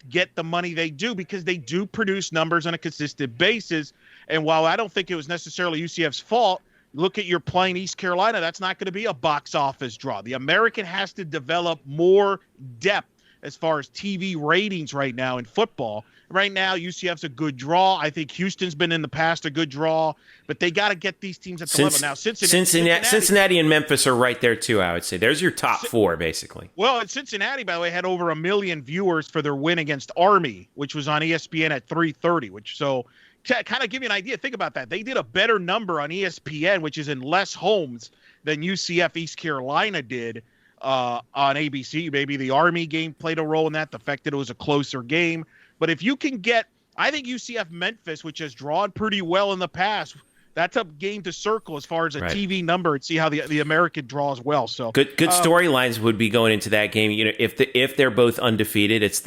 get the money they do, because they do produce numbers on a consistent basis. And while I don't think it was necessarily UCF's fault, look at your playing East Carolina, that's not going to be a box office draw. The American has to develop more depth as far as TV ratings right now in football. Right now, UCF's a good draw. I think Houston's been in the past a good draw, but they got to get these teams at the level. Now, Cincinnati and Memphis are right there too, I would say. There's your top four, basically. Well, and Cincinnati, by the way, had over 1 million viewers for their win against Army, which was on ESPN at 3:30, to kind of give you an idea, think about that. They did a better number on ESPN, which is in less homes than UCF East Carolina did on ABC. Maybe the Army game played a role in that, the fact that it was a closer game. But if you can get, I think UCF Memphis, which has drawn pretty well in the past, that's a game to circle as far as a TV number, and see how the American draws well. So good storylines would be going into that game. If they're both undefeated, it's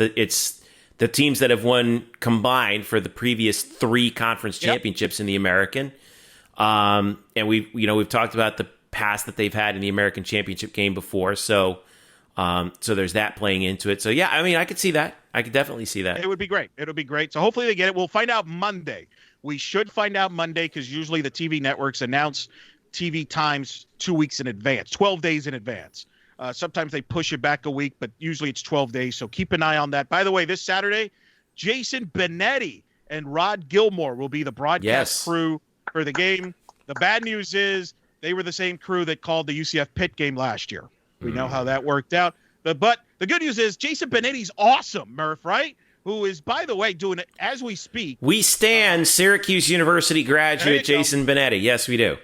the teams that have won combined for the previous 3 conference championships in the American. And we've talked about the past that they've had in the American championship game before. So there's that playing into it. So yeah, I mean, I could see that. I could definitely see that. It would be great. It'll be great. So hopefully they get it. We'll find out Monday. We should find out Monday, because usually the TV networks announce TV times 2 weeks in advance, 12 days in advance. Sometimes they push it back a week, but usually it's 12 days. So keep an eye on that. By the way, this Saturday, Jason Benetti and Rod Gilmore will be the broadcast crew for the game. The bad news is they were the same crew that called the UCF Pitt game last year. We know how that worked out. But the good news is Jason Benetti's awesome, Murph, right? Who is, by the way, doing it as we speak. We stand Syracuse University graduate Jason Benetti. Yes, we do.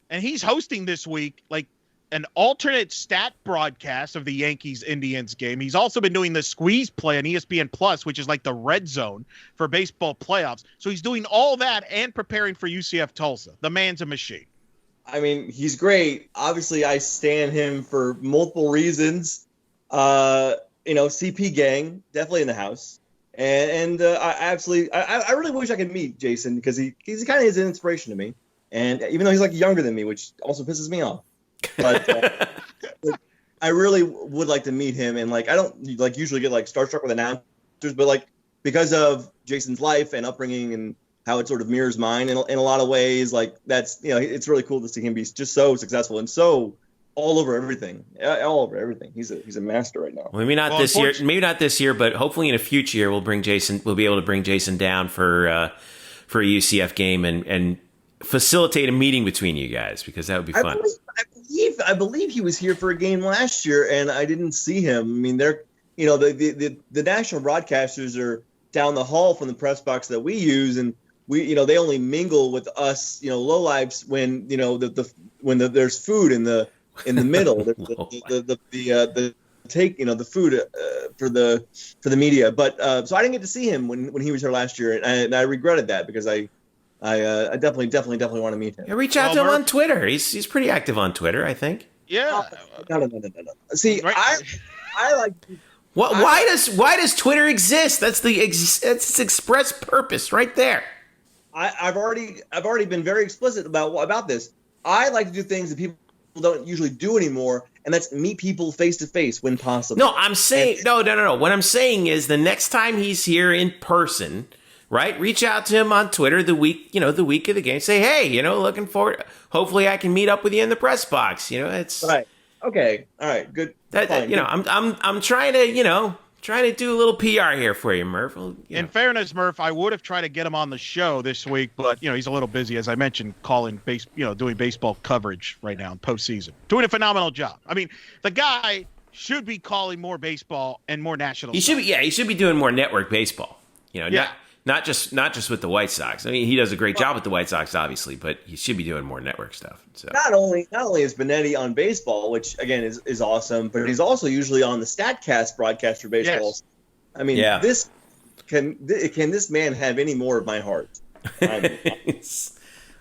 He's hosting this week, like, an alternate stat broadcast of the Yankees-Indians game. He's also been doing the squeeze play on ESPN Plus, which is like the red zone for baseball playoffs. So he's doing all that and preparing for UCF Tulsa. The man's a machine. I mean, he's great. Obviously, I stan him for multiple reasons. CP gang, definitely in the house. And I really wish I could meet Jason, because he's kind of is an inspiration to me. And even though he's like younger than me, which also pisses me off. But I really would like to meet him. And I don't usually get starstruck with announcers, but because of Jason's life and upbringing and how it sort of mirrors mine in a lot of ways, that's, it's really cool to see him be just so successful and so all over everything. He's a master right now. Well, maybe not this year, but hopefully in a future year we'll be able to bring Jason down for a UCF game and facilitate a meeting between you guys, because that would be fun. I believe he was here for a game last year and I didn't see him. I mean, they're, the national broadcasters are down the hall from the press box that we use, and we, they only mingle with us, lowlifes when, there's food in the middle, the take, the food for the media. But so I didn't get to see him when he was here last year, and I regretted that, because I definitely want to meet him. Yeah, reach out to him on Twitter. He's pretty active on Twitter, I think. Yeah. No. See, right. I like. Why does Twitter exist? That's its express purpose right there. I've already been very explicit about this. I like to do things that people don't usually do anymore, and that's meet people face to face when possible. No, I'm saying no. What I'm saying is, the next time he's here in person, right? Reach out to him on Twitter the week of the game. Say, hey, looking forward. Hopefully, I can meet up with you in the press box. It's right. Okay. All right. Good. I'm trying to Trying to do a little PR here for you, Murph. Well, In fairness, Murph, I would have tried to get him on the show this week, but he's a little busy, as I mentioned, doing baseball coverage right now in postseason, doing a phenomenal job. I mean, the guy should be calling more baseball and more national. He should be doing more network baseball. Not just with the White Sox. I mean, he does a great job with the White Sox, obviously, but he should be doing more network stuff. So not only is Benetti on baseball, which again is awesome, but he's also usually on the Statcast broadcast for baseball. Yes. I mean, can this man have any more of my heart? All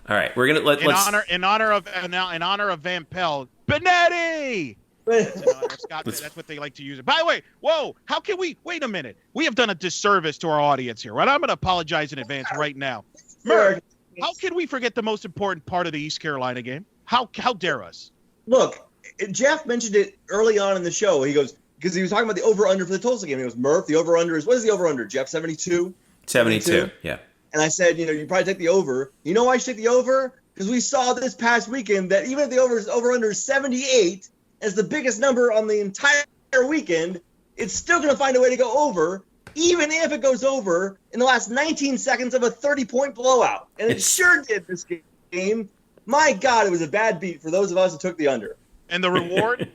right, we're gonna in honor of Van Pelt, Benetti. That's what they like to use it. By the way, how can we wait a minute? We have done a disservice to our audience here, right? I'm going to apologize in advance right now. Murph, how can we forget the most important part of the East Carolina game? How dare us? Look, Jeff mentioned it early on in the show. He goes, because he was talking about the over-under for the Tulsa game. He goes, Murph, the over-under is, what is the over-under, Jeff, 72? 72, yeah. And I said, you probably take the over. You know why I should take the over? Because we saw this past weekend that even if the over-under is 78, as the biggest number on the entire weekend, it's still going to find a way to go over, even if it goes over in the last 19 seconds of a 30-point blowout. And it sure did this game. My God, it was a bad beat for those of us who took the under. And the reward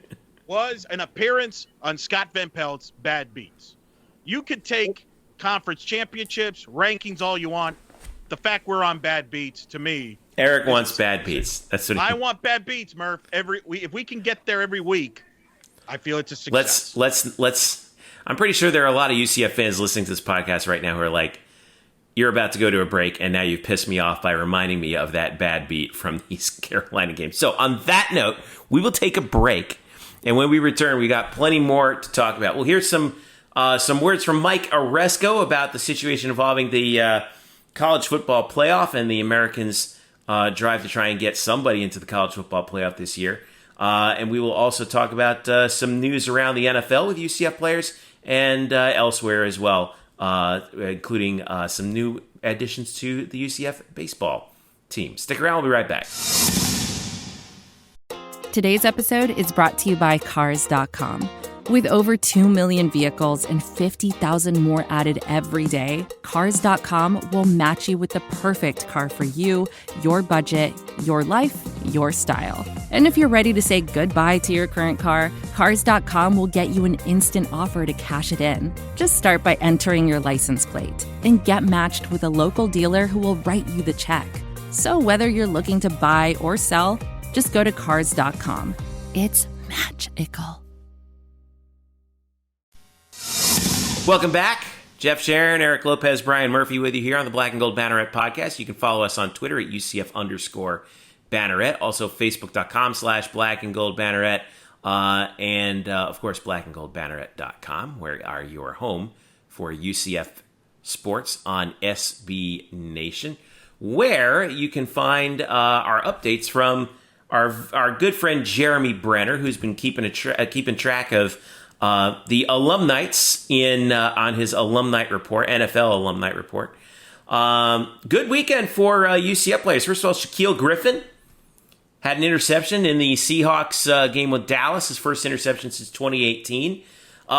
was an appearance on Scott Van Pelt's Bad Beats. You could take conference championships, rankings, all you want. The fact we're on Bad Beats, to me, Eric wants Bad Beats. That's what I want Bad Beats, Murph. If we can get there every week, I feel it's a success. Let's. I'm pretty sure there are a lot of UCF fans listening to this podcast right now who are like, "You're about to go to a break, and now you've pissed me off by reminding me of that bad beat from the East Carolina game." So on that note, we will take a break, and when we return, we got plenty more to talk about. We'll hear some words from Mike Aresco about the situation involving the college football playoff and the Americans' drive to try and get somebody into the college football playoff this year. And we will also talk about some news around the NFL with UCF players and elsewhere as well, including some new additions to the UCF baseball team. Stick around. We'll be right back. Today's episode is brought to you by Cars.com. With over 2 million vehicles and 50,000 more added every day, Cars.com will match you with the perfect car for you, your budget, your life, your style. And if you're ready to say goodbye to your current car, Cars.com will get you an instant offer to cash it in. Just start by entering your license plate and get matched with a local dealer who will write you the check. So whether you're looking to buy or sell, just go to Cars.com. It's magical. Welcome back. Jeff Sharon, Eric Lopez, Brian Murphy with you here on the Black and Gold Banneret Podcast. You can follow us on Twitter at UCF_Banneret. Also, Facebook.com/Black and Gold Banneret. And, of course, blackandgoldbanneret.com, where are your home for UCF sports on SB Nation, where you can find our updates from our good friend Jeremy Brenner, who's been keeping track of the alumni on his alumni report, NFL alumni report. Good weekend for UCF players. First of all, Shaquille Griffin had an interception in the Seahawks game with Dallas, his first interception since 2018.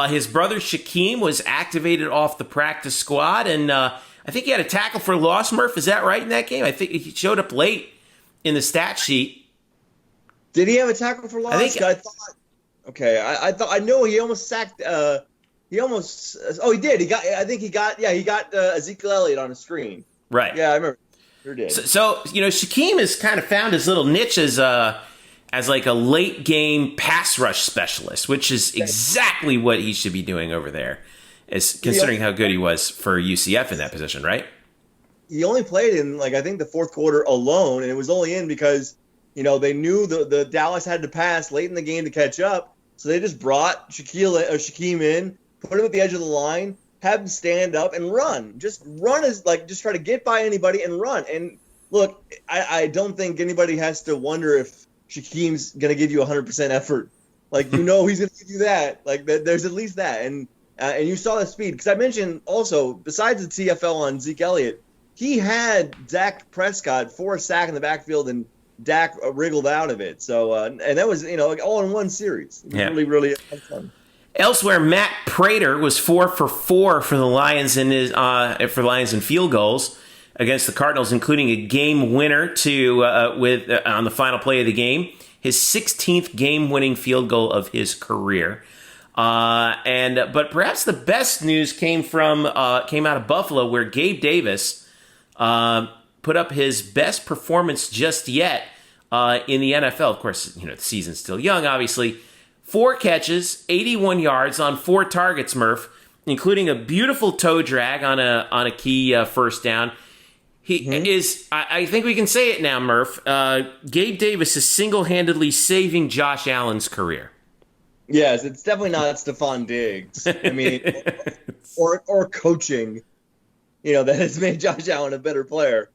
His brother Shaquem was activated off the practice squad, and I think he had a tackle for loss, Murph. Is that right in that game? I think he showed up late in the stat sheet. Did he have a tackle for loss? I thought. Okay, I know he almost sacked. He did. He got Ezekiel Elliott on the screen. Right. Yeah, I remember. Sure did. So Shaquem has kind of found his little niche as like a late game pass rush specialist, which is exactly what he should be doing over there, considering how good he was for UCF in that position, right? He only played in I think the fourth quarter alone, and it was only in because they knew the Dallas had to pass late in the game to catch up. So they just brought Shaquem in, put him at the edge of the line, have him stand up and run. Just run just try to get by anybody and run. And look, I don't think anybody has to wonder if Shaquem's going to give you 100% effort. He's going to give you that. There's at least that. And you saw the speed. Because I mentioned also, besides the TFL on Zeke Elliott, he had Dak Prescott for a sack in the backfield, and Dak wriggled out of it. So, and that was, all in one series. It was really, really fun. Elsewhere, Matt Prater was 4 for 4 for the Lions in field goals against the Cardinals, including a game winner on the final play of the game, his 16th game-winning field goal of his career. But perhaps the best news came out of Buffalo, where Gabe Davis put up his best performance just yet in the NFL. Of course, the season's still young, obviously. 4 catches, 81 yards on 4 targets, Murph, including a beautiful toe drag on a key first down. He is, I think we can say it now, Murph. Gabe Davis is single-handedly saving Josh Allen's career. Yes, it's definitely not Stephon Diggs. I mean, or coaching, that has made Josh Allen a better player.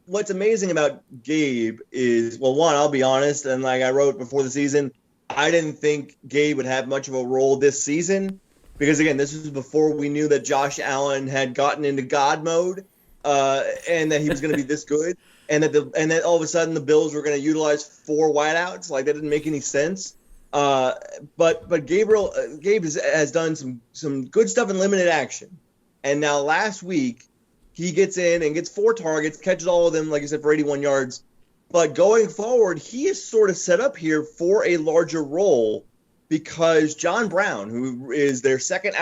What's amazing about Gabe is, well, one, I'll be honest, and like I wrote before the season, I didn't think Gabe would have much of a role this season because, again, this was before we knew that Josh Allen had gotten into God mode and that he was going to be this good, and that all of a sudden the Bills were going to utilize 4 wideouts. Like, that didn't make any sense. But Gabe has done some good stuff in limited action, and now last week he gets in and gets 4 targets, catches all of them, like I said, for 81 yards. But going forward, he is sort of set up here for a larger role because John Brown, who is their second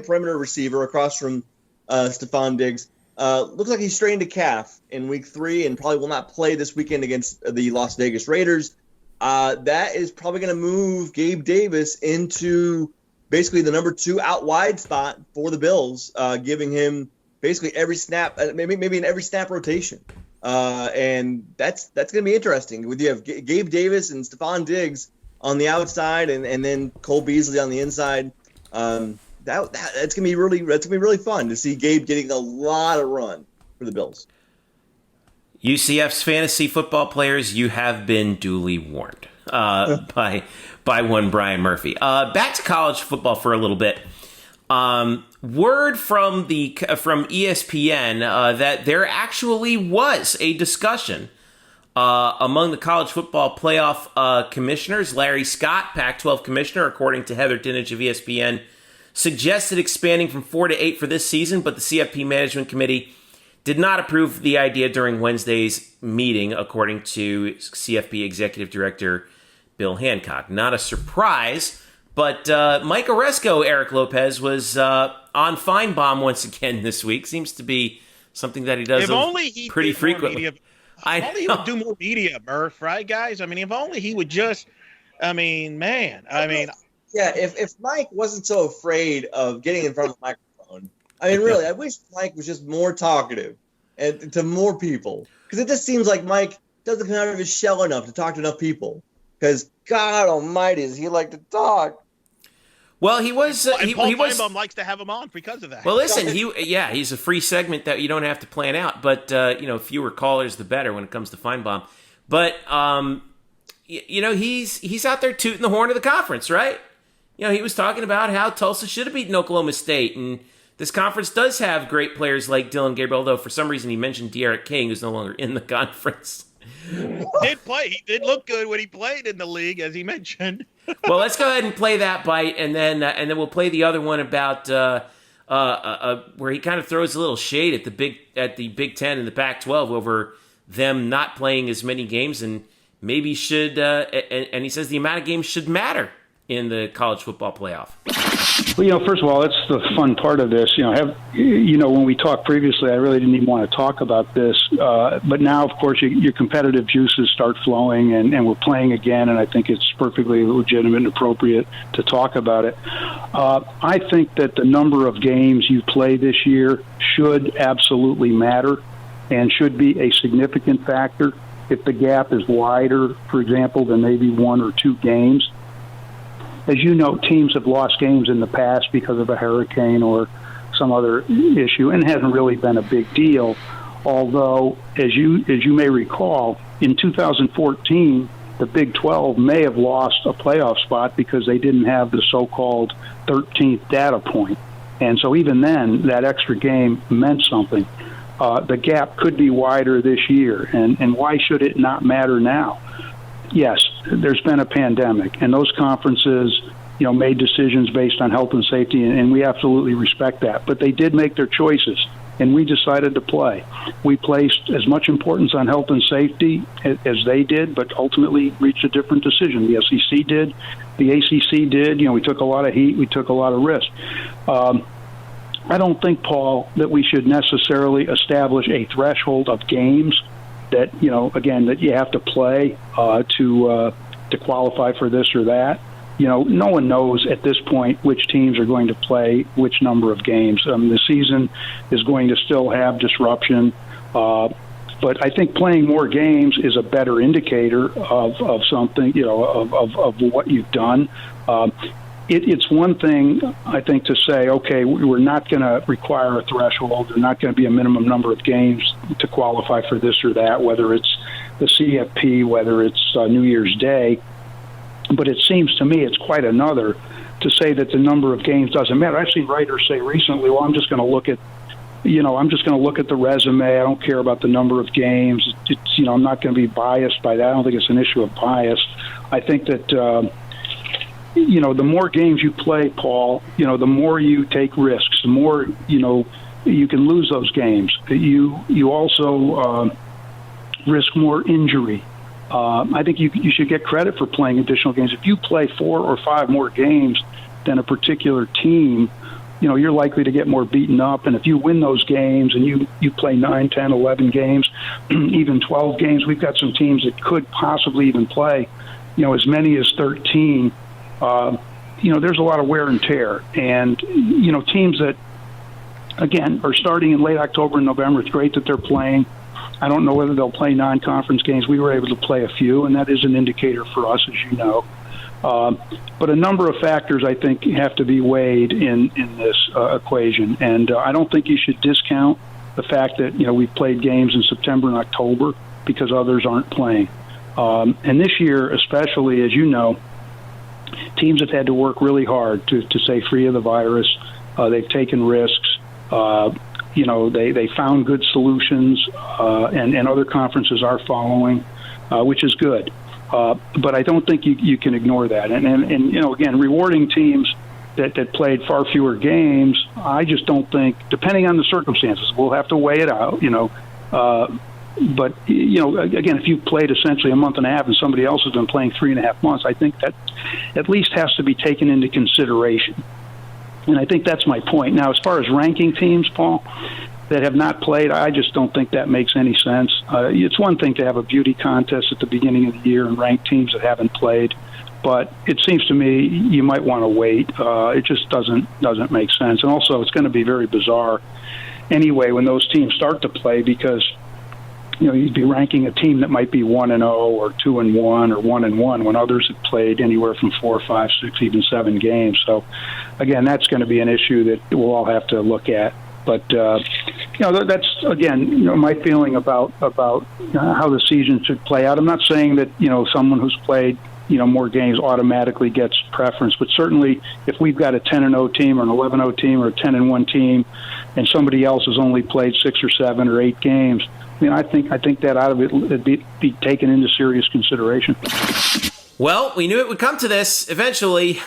perimeter receiver across from Stephon Diggs, looks like he strained a calf in week 3 and probably will not play this weekend against the Las Vegas Raiders. That is probably going to move Gabe Davis into basically the number 2 out wide spot for the Bills, giving him basically every snap, maybe in every snap rotation. And that's going to be interesting. You have Gabe Davis and Stephon Diggs on the outside, and then Cole Beasley on the inside. That's gonna be really fun to see Gabe getting a lot of run for the Bills. UCF's fantasy football players, you have been duly warned by one Brian Murphy. Back to college football for a little bit. Word from ESPN that there actually was a discussion among the college football playoff commissioners. Larry Scott, Pac-12 commissioner, according to Heather Dinich of ESPN, suggested expanding from 4 to 8 for this season, but the CFP Management Committee did not approve the idea during Wednesday's meeting, according to CFP Executive Director Bill Hancock. Not a surprise. But Mike Aresco, Eric Lopez, was on Finebaum once again this week. Seems to be something that he does pretty frequently. If only he would do more media, Murph, right, guys? I mean, if only he would just, yeah, if Mike wasn't so afraid of getting in front of the microphone, I mean, really, I wish Mike was just more talkative and to more people. Because it just seems like Mike doesn't come out of his shell enough to talk to enough people. Because God almighty, does he like to talk? Well, he was. Finebaum likes to have him on because of that. Well, listen, he's a free segment that you don't have to plan out. But fewer callers the better when it comes to Finebaum. But he's out there tooting the horn of the conference, right? He was talking about how Tulsa should have beaten Oklahoma State, and this conference does have great players like Dylan Gabriel. Although for some reason he mentioned De'Aaron King, who's no longer in the conference. He did look good when he played in the league, as he mentioned. Well, let's go ahead and play that bite, and then we'll play the other one about where he kind of throws a little shade at the Big Ten and the Pac-12 over them not playing as many games, and maybe should. And he says the amount of games should matter in the college football playoff. Well, first of all, that's the fun part of this. When we talked previously, I really didn't even want to talk about this. But now, of course, your competitive juices start flowing, and we're playing again, and I think it's perfectly legitimate and appropriate to talk about it. I think that the number of games you play this year should absolutely matter and should be a significant factor. If the gap is wider, for example, than maybe 1 or 2 games, as you know, teams have lost games in the past because of a hurricane or some other issue, and it hasn't really been a big deal. Although, as you may recall, in 2014, the Big 12 may have lost a playoff spot because they didn't have the so-called 13th data point. And so even then, that extra game meant something. The gap could be wider this year, and why should it not matter now? Yes, there's been a pandemic, and those conferences made decisions based on health and safety, and we absolutely respect that. But they did make their choices, and we decided to play. We placed as much importance on health and safety as they did, but ultimately reached a different decision. The SEC did. The ACC did. We took a lot of heat. We took a lot of risk. I don't think, Paul, that we should necessarily establish a threshold of games that, again, that you have to play to qualify for this or that. No one knows at this point which teams are going to play which number of games. The season is going to still have disruption, but I think playing more games is a better indicator of something, of what you've done. It's one thing, I think, to say, okay, we're not going to require a threshold. There's not going to be a minimum number of games to qualify for this or that, whether it's the CFP, whether it's New Year's Day. But it seems to me it's quite another to say that the number of games doesn't matter. I've seen writers say recently, well, I'm just going to look at the resume. I don't care about the number of games. I'm not going to be biased by that. I don't think it's an issue of bias. I think that, the more games you play, Paul, the more you take risks, the more, you can lose those games. You also risk more injury. I think you should get credit for playing additional games. If you play 4 or 5 more games than a particular team, you're likely to get more beaten up. And if you win those games and you play 9, 10, 11 games, even 12 games, we've got some teams that could possibly even play, as many as 13. There's a lot of wear and tear. And, teams that, again, are starting in late October and November, it's great that they're playing. I don't know whether they'll play non-conference games. We were able to play a few, and that is an indicator for us, as you know. But a number of factors, I think, have to be weighed in this equation. And I don't think you should discount the fact that, we've played games in September and October because others aren't playing. And this year, especially, as you know, teams have had to work really hard to stay free of the virus. They've taken risks. They found good solutions, and other conferences are following, which is good. But I don't think you can ignore that. And again, rewarding teams that played far fewer games, I just don't think, depending on the circumstances, we'll have to weigh it out, But, again, if you played essentially a month and a half and somebody else has been playing 3.5 months, I think that at least has to be taken into consideration. And I think that's my point. Now, as far as ranking teams, Paul, that have not played, I just don't think that makes any sense. It's one thing to have a beauty contest at the beginning of the year and rank teams that haven't played, but it seems to me you might want to wait. It just doesn't make sense. And also, it's going to be very bizarre anyway when those teams start to play because you'd be ranking a team that might be 1-0 or 2-1 or 1-1 when others have played anywhere from 4, 5, 6, even 7 games. So, again, that's going to be an issue that we'll all have to look at. But that's again, my feeling about how the season should play out. I'm not saying that someone who's played more games automatically gets preference, but certainly if we've got a 10-0 team or an 11-0 team or a 10-1 team, and somebody else has only played 6 or 7 or 8 games. I think that out of it would be taken into serious consideration. Well, we knew it would come to this eventually.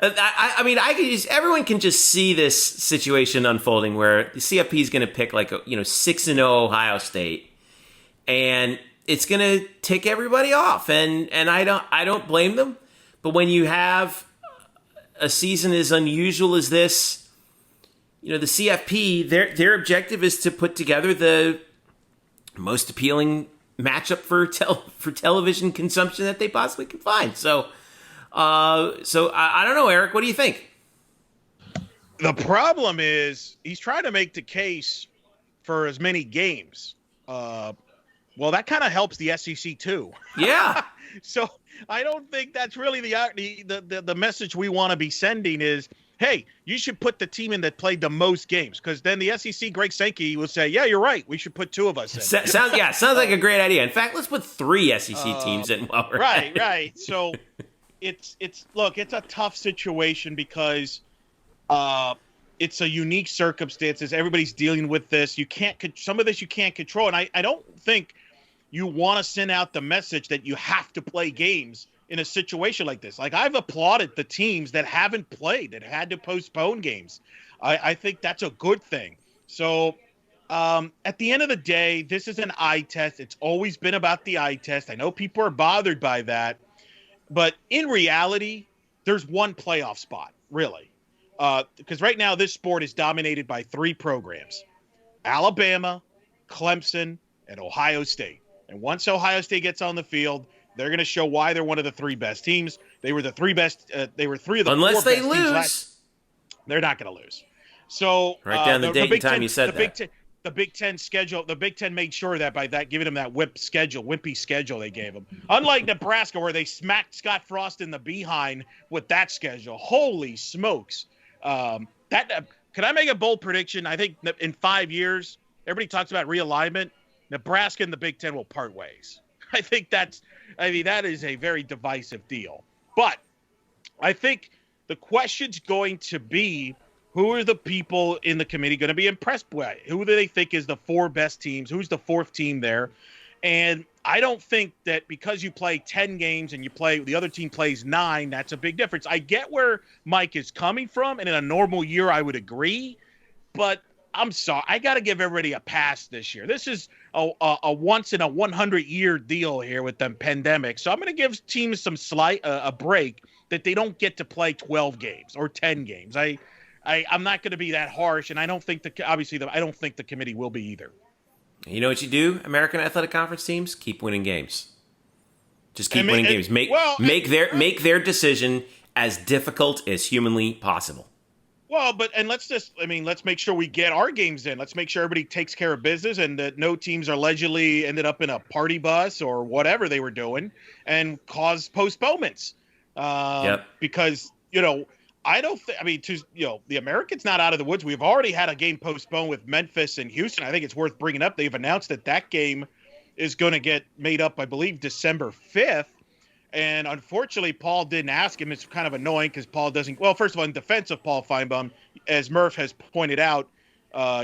Everyone can just see this situation unfolding where the CFP is going to pick 6-0 Ohio State, and it's going to tick everybody off, and I don't blame them. But when you have a season as unusual as this, the CFP, their objective is to put together the most appealing matchup for television consumption that they possibly can find. So I don't know, Eric. What do you think? The problem is he's trying to make the case for as many games. Well, that kind of helps the SEC too. Yeah. So I don't think that's really the message we want to be sending is, hey, you should put the team in that played the most games, because then the SEC, Greg Sankey, will say, yeah, you're right. We should put 2 of us in. Sounds like a great idea. In fact, let's put 3 SEC teams in while we're right. So it's a tough situation because it's a unique circumstances. Everybody's dealing with this. Some of this you can't control. And I don't think you want to send out the message that you have to play games in a situation like this. Like, I've applauded the teams that haven't played, that had to postpone games. I think that's a good thing. So at the end of the day, this is an eye test. It's always been about the eye test. I know people are bothered by that. But in reality, there's one playoff spot, really. Because right now this sport is dominated by 3 programs: Alabama, Clemson, and Ohio State. And once Ohio State gets on the field, they're going to show why they're one of the 3 best teams. They were the 3 best. They were 3 of the 4 best teams. Unless they lose, they're not going to lose. So right down the date and time you said that. The Big Ten schedule. The Big Ten made sure that by that giving them that wimpy schedule they gave them. Unlike Nebraska, where they smacked Scott Frost in the behind with that schedule. Holy smokes! Can I make a bold prediction? I think in 5 years, everybody talks about realignment. Nebraska and the Big Ten will part ways. I think that is a very divisive deal. But I think the question's going to be, who are the people in the committee going to be impressed by? Who do they think is the 4 best teams? Who's the 4th team there? And I don't think that because you play 10 games and the other team plays 9, that's a big difference. I get where Mike is coming from, and in a normal year I would agree, but I'm sorry, I got to give everybody a pass this year. This is a once in a 100-year deal here with the pandemic, so I'm going to give teams some a break that they don't get to play 12 games or 10 games. I'm not going to be that harsh, and I don't think I don't think the committee will be either. You know what you do, American Athletic Conference teams? Keep winning games. Just keep winning games. Make their decision as difficult as humanly possible. Well, let's make sure we get our games in. Let's make sure everybody takes care of business and that no teams are allegedly ended up in a party bus or whatever they were doing and cause postponements. Because, I don't think, the Americans not out of the woods. We've already had a game postponed with Memphis and Houston. I think it's worth bringing up. They've announced that game is going to get made up, I believe, December 5th. And unfortunately, Paul didn't ask him. It's kind of annoying because Paul doesn't. Well, first of all, in defense of Paul Finebaum, as Murph has pointed out,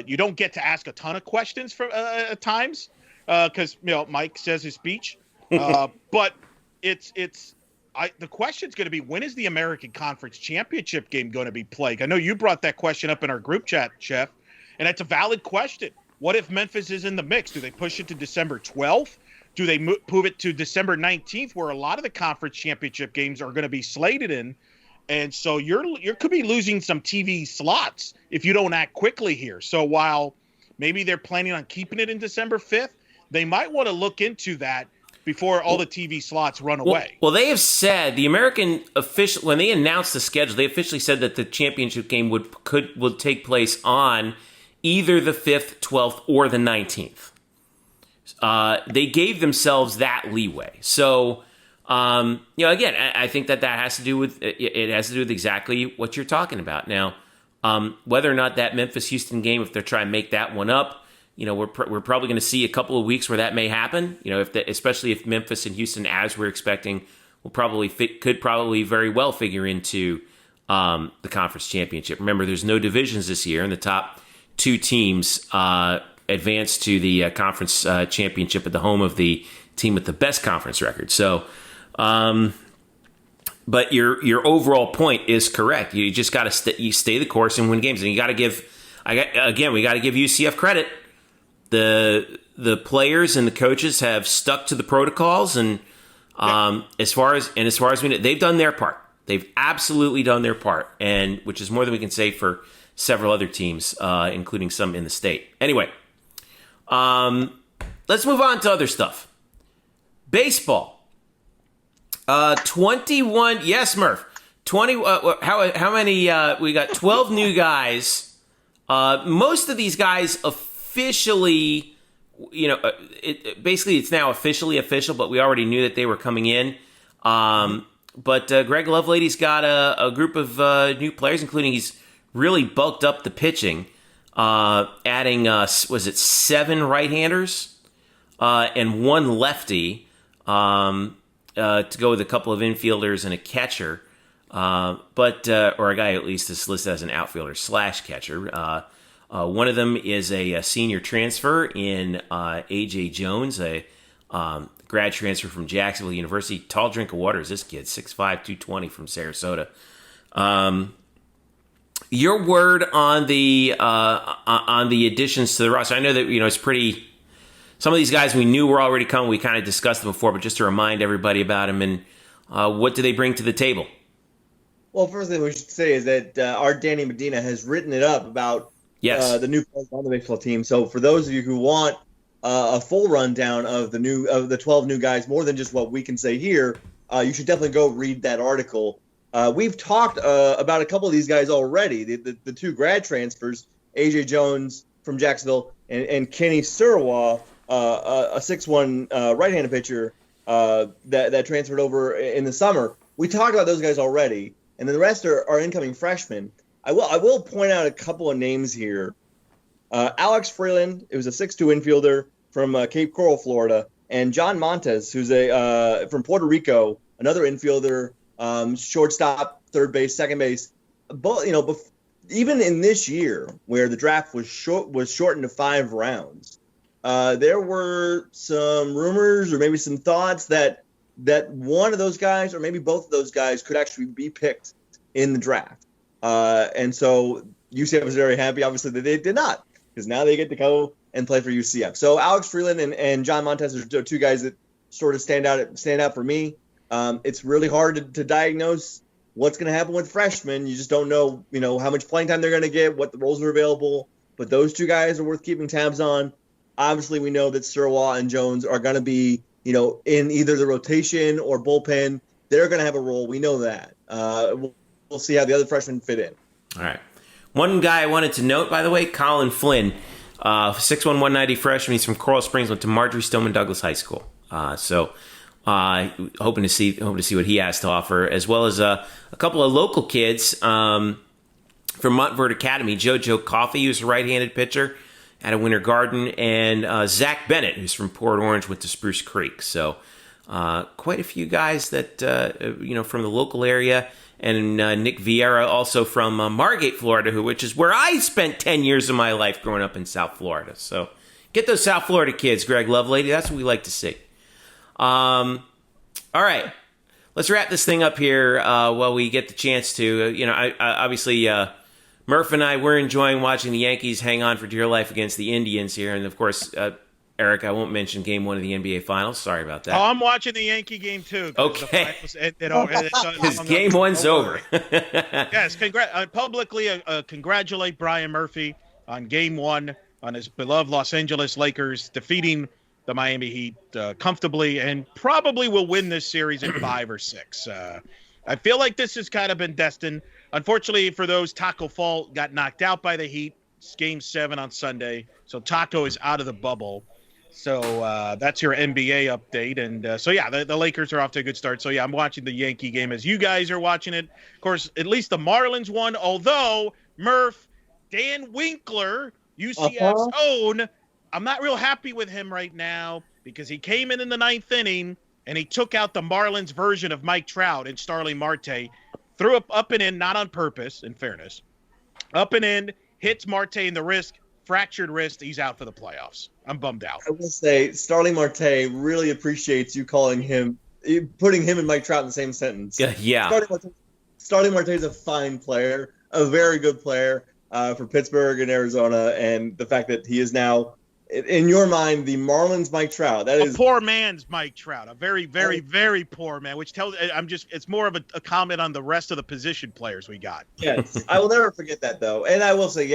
you don't get to ask a ton of questions at times because Mike says his speech. But the question's going to be, when is the American Conference Championship game going to be played? I know you brought that question up in our group chat, Chef, and it's a valid question. What if Memphis is in the mix? Do they push it to December 12th? Do they move it to December 19th, where a lot of the conference championship games are going to be slated in? And so you could be losing some TV slots if you don't act quickly here. So while maybe they're planning on keeping it in December 5th, they might want to look into that before all the TV slots run away. Well, they have said, the American official, when they announced the schedule, they officially said that the championship game would take place on either the 5th, 12th, or the 19th. They gave themselves that leeway. So, again, I think that has to do with exactly what you're talking about. Now, whether or not that Memphis-Houston game, if they're trying to make that one up, we're probably going to see a couple of weeks where that may happen. Especially if Memphis and Houston, as we're expecting, could probably very well figure into the conference championship. Remember, there's no divisions this year, and the top 2 teams advance to the conference championship at the home of the team with the best conference record. So, but your overall point is correct. You just got to stay the course and win games, and you got to give. We got to give UCF credit. The players and the coaches have stuck to the protocols, and as far as we know, they've done their part. They've absolutely done their part, and which is more than we can say for several other teams, including some in the state. Anyway, let's move on to other stuff. Baseball. 21. Yes, Murph. 20. How many? We got 12 new guys. Most of these guys officially, basically it's now officially official, but we already knew that they were coming in. But Greg Lovelady's got a group of new players, including he's really bulked up the pitching, adding, 7 right-handers and 1 lefty to go with a couple of infielders and a catcher, or a guy at least is listed as an outfielder / catcher. One of them is a senior transfer in A.J. Jones, a grad transfer from Jacksonville University. Tall drink of water is this kid, 6'5", 220 from Sarasota. Your word on the additions to the roster. I know that it's pretty. Some of these guys we knew were already coming. We kind of discussed them before, but just to remind everybody about them and what do they bring to the table? Well, first thing we should say is that our Danny Medina has written it up about the new players on the baseball team. So for those of you who want a full rundown of the 12 new guys, more than just what we can say here, you should definitely go read that article. We've talked about a couple of these guys already. The two grad transfers, AJ Jones from Jacksonville and Kenny Surawa, a 6'1" right-handed pitcher that transferred over in the summer. We talked about those guys already, and then the rest are incoming freshmen. I will point out a couple of names here. Alex Freeland, who's a 6'2" infielder from Cape Coral, Florida, and John Montes, who's from Puerto Rico, another infielder, shortstop, third base, second base. But even in this year, where the draft was shortened to 5 rounds, there were some rumors or maybe some thoughts that one of those guys or maybe both of those guys could actually be picked in the draft. And so UCF was very happy, obviously, that they did not, because now they get to go and play for UCF. So Alex Freeland and John Montes are two guys that sort of stand out for me. It's really hard to diagnose what's going to happen with freshmen. You just don't know, how much playing time they're going to get, what the roles are available. But those two guys are worth keeping tabs on. Obviously, we know that Surawa and Jones are going to be, in either the rotation or bullpen. They're going to have a role. We know that. We'll see how the other freshmen fit in. All right. One guy I wanted to note, by the way, Colin Flynn, 6'1", 190 freshman. He's from Coral Springs, went to Marjorie Stoneman Douglas High School. Hoping to see what he has to offer, as well as a couple of local kids from Montverde Academy. JoJo Coffey, who's a right-handed pitcher at a Winter Garden, and Zach Bennett, who's from Port Orange, went to Spruce Creek. So quite a few guys that from the local area, and Nick Vieira, also from Margate, Florida, which is where I spent 10 years of my life growing up in South Florida. So get those South Florida kids, Greg Lovelady. That's what we like to see. All right, let's wrap this thing up here while we get the chance to. Obviously, Murph and I, we're enjoying watching the Yankees hang on for dear life against the Indians here. And, of course, Eric, I won't mention Game 1 of the NBA Finals. Sorry about that. Oh, I'm watching the Yankee game, too. Okay. Because Game 1's over. Yes, publicly congratulate Brian Murphy on Game 1 on his beloved Los Angeles Lakers defeating the Miami Heat comfortably, and probably will win this series in 5 or 6. I feel like this has kind of been destined. Unfortunately for those, Taco Fall got knocked out by the Heat. It's Game 7 on Sunday, so Taco is out of the bubble. So that's your NBA update. And the Lakers are off to a good start. So, I'm watching the Yankee game as you guys are watching it. Of course, at least the Marlins won, although Murph, Dan Winkler, UCF's own, I'm not real happy with him right now because he came in the 9th inning and he took out the Marlins version of Mike Trout and Starling Marte, threw up and in, not on purpose, in fairness. Up and in, hits Marte in the wrist, fractured wrist. He's out for the playoffs. I'm bummed out. I will say Starling Marte really appreciates you putting him and Mike Trout in the same sentence. Yeah. Starling Marte is a fine player, a very good player for Pittsburgh and Arizona, and the fact that he is now, in your mind, the Marlins Mike Trout. That is a poor man's Mike Trout. A very, very, very poor man, which tells it's more of a comment on the rest of the position players we got. Yes. I will never forget that, though. And I will say,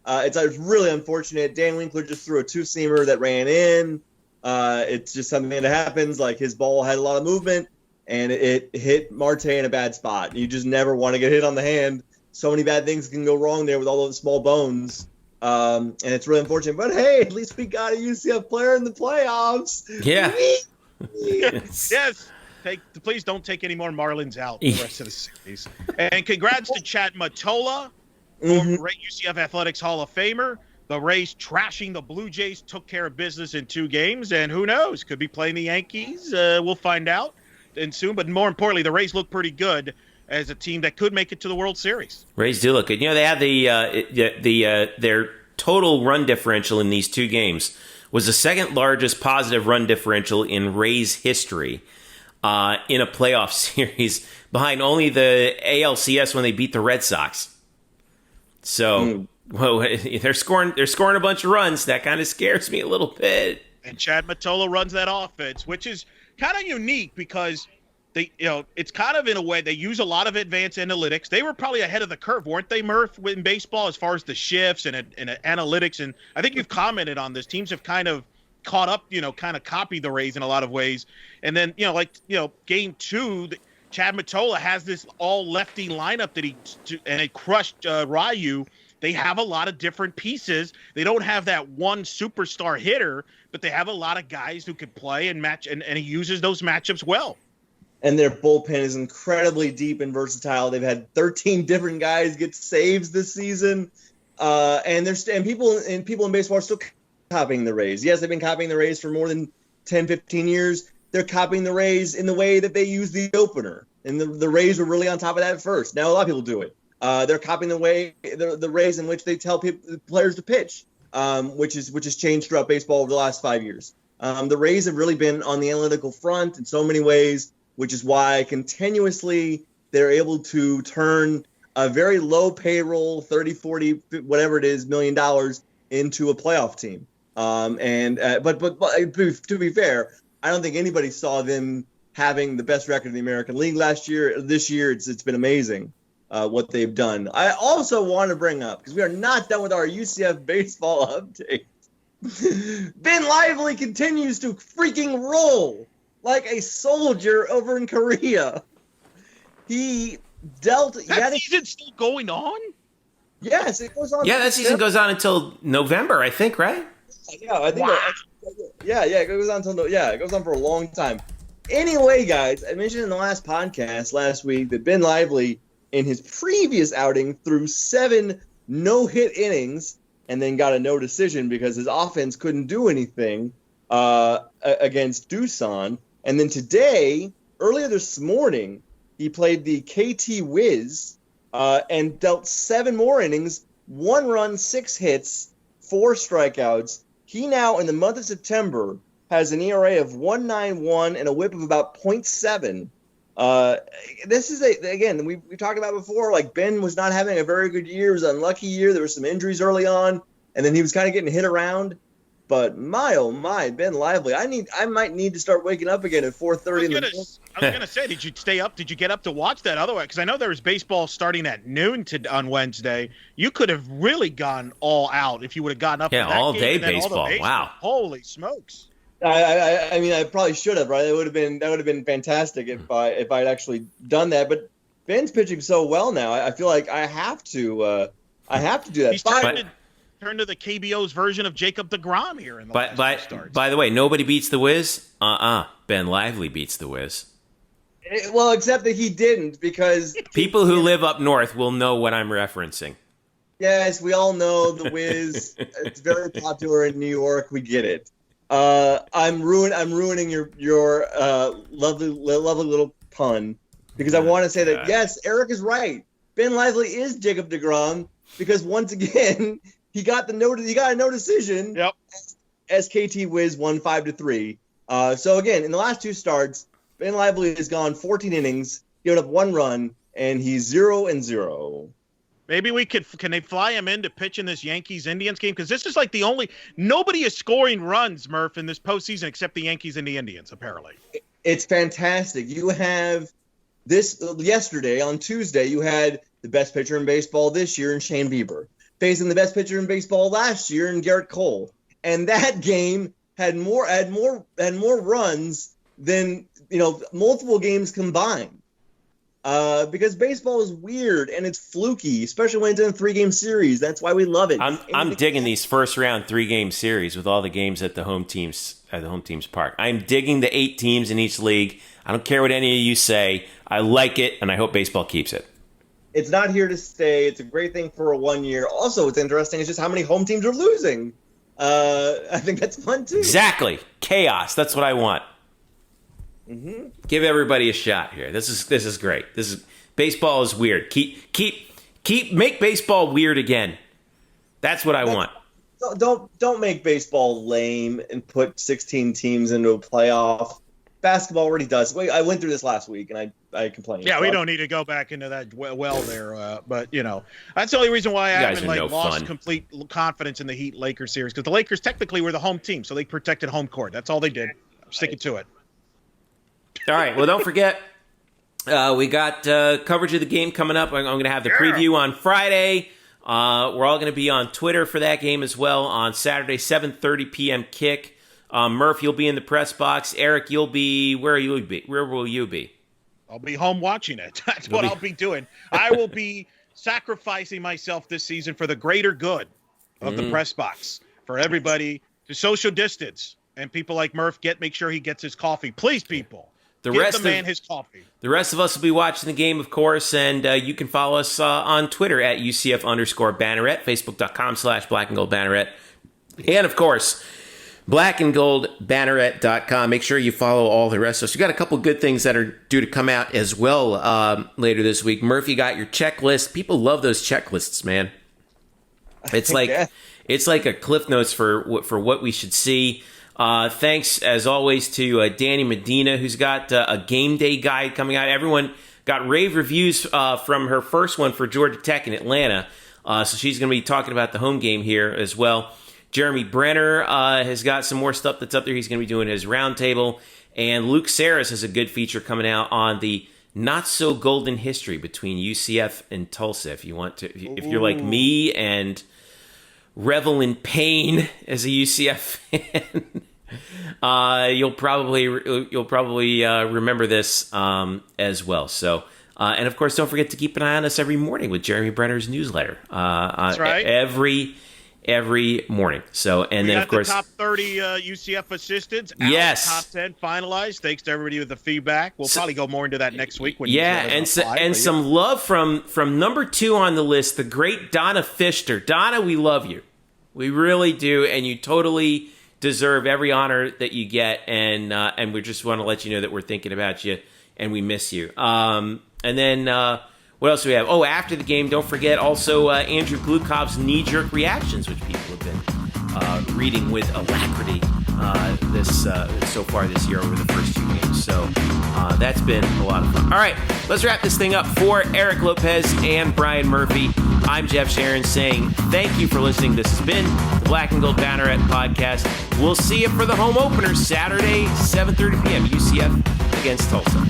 it's really unfortunate. Dan Winkler just threw a 2-seamer that ran in. It's just something that happens. Like, his ball had a lot of movement, and it hit Marte in a bad spot. You just never want to get hit on the hand. So many bad things can go wrong there with all those small bones. And it's really unfortunate, but hey, at least we got a UCF player in the playoffs. Yeah. Yes. Please don't take any more Marlins out the rest of the series. And congrats to Chad Mottola, former UCF Athletics Hall of Famer. The Rays trashing the Blue Jays took care of business in 2 games, and who knows? Could be playing the Yankees. We'll find out and soon. But more importantly, the Rays look pretty good as a team that could make it to the World Series. Rays do look good. They have their total run differential in these 2 games was the second largest positive run differential in Rays history in a playoff series, behind only the ALCS when they beat the Red Sox. So well, they're scoring a bunch of runs. That kind of scares me a little bit. And Chad Mottola runs that offense, which is kind of unique because it's kind of in a way they use a lot of advanced analytics. They were probably ahead of the curve, weren't they, Murph, in baseball as far as the shifts and analytics? And I think you've commented on this. Teams have kind of caught up, kind of copied the Rays in a lot of ways. And then, game 2, Chad Mottola has this all lefty lineup and it crushed Ryu. They have a lot of different pieces. They don't have that one superstar hitter, but they have a lot of guys who can play and match, and he uses those matchups well. And their bullpen is incredibly deep and versatile. They've had 13 different guys get saves this season, and people in baseball are still copying the Rays. Yes, they've been copying the Rays for more than 10, 15 years. They're copying the Rays in the way that they use the opener, and the Rays were really on top of that first. Now a lot of people do it. They're copying the Rays in which they tell players to pitch, which has changed throughout baseball over the last 5 years. The Rays have really been on the analytical front in so many ways, which is why continuously they're able to turn a very low payroll, 30, 40, whatever it is, $1 million into a playoff team. But to be fair, I don't think anybody saw them having the best record in the American League last year. This year, it's been amazing what they've done. I also want to bring up, because we are not done with our UCF baseball update, Ben Lively continues to freaking roll like a soldier over in Korea. He dealt... That season's still going on? Yes, it goes on. Yeah, that season goes on until November, I think, right? Yeah, I think. Wow. It goes on it goes on for a long time. Anyway, guys, I mentioned in the last podcast last week that Ben Lively, in his previous outing, threw 7 no-hit innings and then got a no decision because his offense couldn't do anything against Doosan. And then today, earlier this morning, he played the KT Wiz and dealt 7 more innings, 1 run, 6 hits, 4 strikeouts. He now, in the month of September, has an ERA of 1.91 and a WHIP of about 0.7. This is again, we've talked about before, like Ben was not having a very good year. It was an unlucky year. There were some injuries early on, and then he was kind of getting hit around. But my, oh my, Ben Lively, I might need to start waking up again at 4:30 in the morning. I was going to say, did you stay up? Did you get up to watch that otherwise? Because I know there was baseball starting at noon on Wednesday. You could have really gone all out if you would have gotten up. Yeah, for that all game day and then baseball. all the Wow. Holy smokes. I mean, I probably should have, right? That would have been fantastic if I'd actually done that. But Ben's pitching so well now. I feel like I have to do that. He's turned to the KBO's version of Jacob deGrom here in the last starts. By the way, nobody beats the Wiz. Ben Lively beats the Wiz. Well, except that he didn't, because people who live up north will know what I'm referencing. Yes, we all know the Wiz. It's very popular in New York. We get it. I'm ruining your lovely little pun, because I want to say that yes, Eric is right. Ben Lively is Jacob deGrom, because once again he got a no decision. Yep. As KT Wiz won 5-3. So again, in the last 2 starts, Ben Lively has gone 14 innings, given up 1 run, and he's 0-0. Maybe can they fly him in to pitch in this Yankees-Indians game? Because this is like nobody is scoring runs, Murph, in this postseason except the Yankees and the Indians, apparently. It's fantastic. You have this yesterday, on Tuesday, you had the best pitcher in baseball this year in Shane Bieber, facing the best pitcher in baseball last year in Garrett Cole. And that game had more runs than, multiple games combined. Because baseball is weird and it's fluky, especially when it's in a 3-game series. That's why we love it. I'm digging these first round 3-game series with all the games at the home team's park. I'm digging the 8 teams in each league. I don't care what any of you say. I like it, and I hope baseball keeps it. It's not here to stay. It's a great thing for 1 year. Also, what's interesting is just how many home teams are losing. I think that's fun too. Exactly. Chaos. That's what I want. Mm-hmm. Give everybody a shot here. This is great. Baseball is weird. Make baseball weird again. That's what I want. Don't make baseball lame and put 16 teams into a playoff. Basketball already does. Wait, I went through this last week and I complained. Yeah, we don't need to go back into that well there. But that's the only reason why I haven't lost complete confidence in the Heat Lakers series, because the Lakers technically were the home team, so they protected home court. That's all they did. I'm sticking to it. All right. Well, don't forget, we got coverage of the game coming up. I'm going to have the preview on Friday. We're all going to be on Twitter for that game as well on Saturday, 7:30 p.m. kick. Murph, you'll be in the press box. Eric, you'll be where will you be? I'll be home watching it. That's what I'll be doing. I will be sacrificing myself this season for the greater good of the press box, for everybody to social distance, and people like Murph make sure he gets his coffee. Please, people, give the man his coffee. The rest of us will be watching the game, of course, and you can follow us on Twitter at UCF_Banneret, Facebook.com/Black and Gold Banneret, and of course, blackandgoldbanneret.com. Make sure you follow all the rest of us. We got a couple good things that are due to come out as well later this week. Murphy got your checklist. People love those checklists, man. It's like it's like a Cliff Notes for what we should see. Thanks as always to Danny Medina, who's got a game day guide coming out. Everyone got rave reviews from her first one for Georgia Tech in Atlanta. So she's going to be talking about the home game here as well. Jeremy Brenner has got some more stuff that's up there. He's going to be doing his roundtable. And Luke Saris has a good feature coming out on the not-so-golden history between UCF and Tulsa. If you want to, if you're like me and revel in pain as a UCF fan, you'll probably remember this as well. So, and of course, don't forget to keep an eye on us every morning with Jeremy Brenner's newsletter. That's right. Every morning. So, and we then got of course, the top 30 UCF assistants. Yes, top 10 finalized. Thanks to everybody with the feedback. We'll probably go more into that next week. Some love from number 2 on the list, the great Donna Fischer. Donna, we love you. We really do, and you totally deserve every honor that you get. And we just want to let you know that we're thinking about you and we miss you. And then. What else do we have? Oh, after the game, don't forget also Andrew Glukov's knee-jerk reactions, which people have been reading with alacrity so far this year over the first 2 games. So that's been a lot of fun. All right, let's wrap this thing up. For Eric Lopez and Brian Murphy, I'm Jeff Sharon saying thank you for listening. This has been the Black and Gold Banneret Podcast. We'll see you for the home opener Saturday, 7:30 p.m. UCF against Tulsa.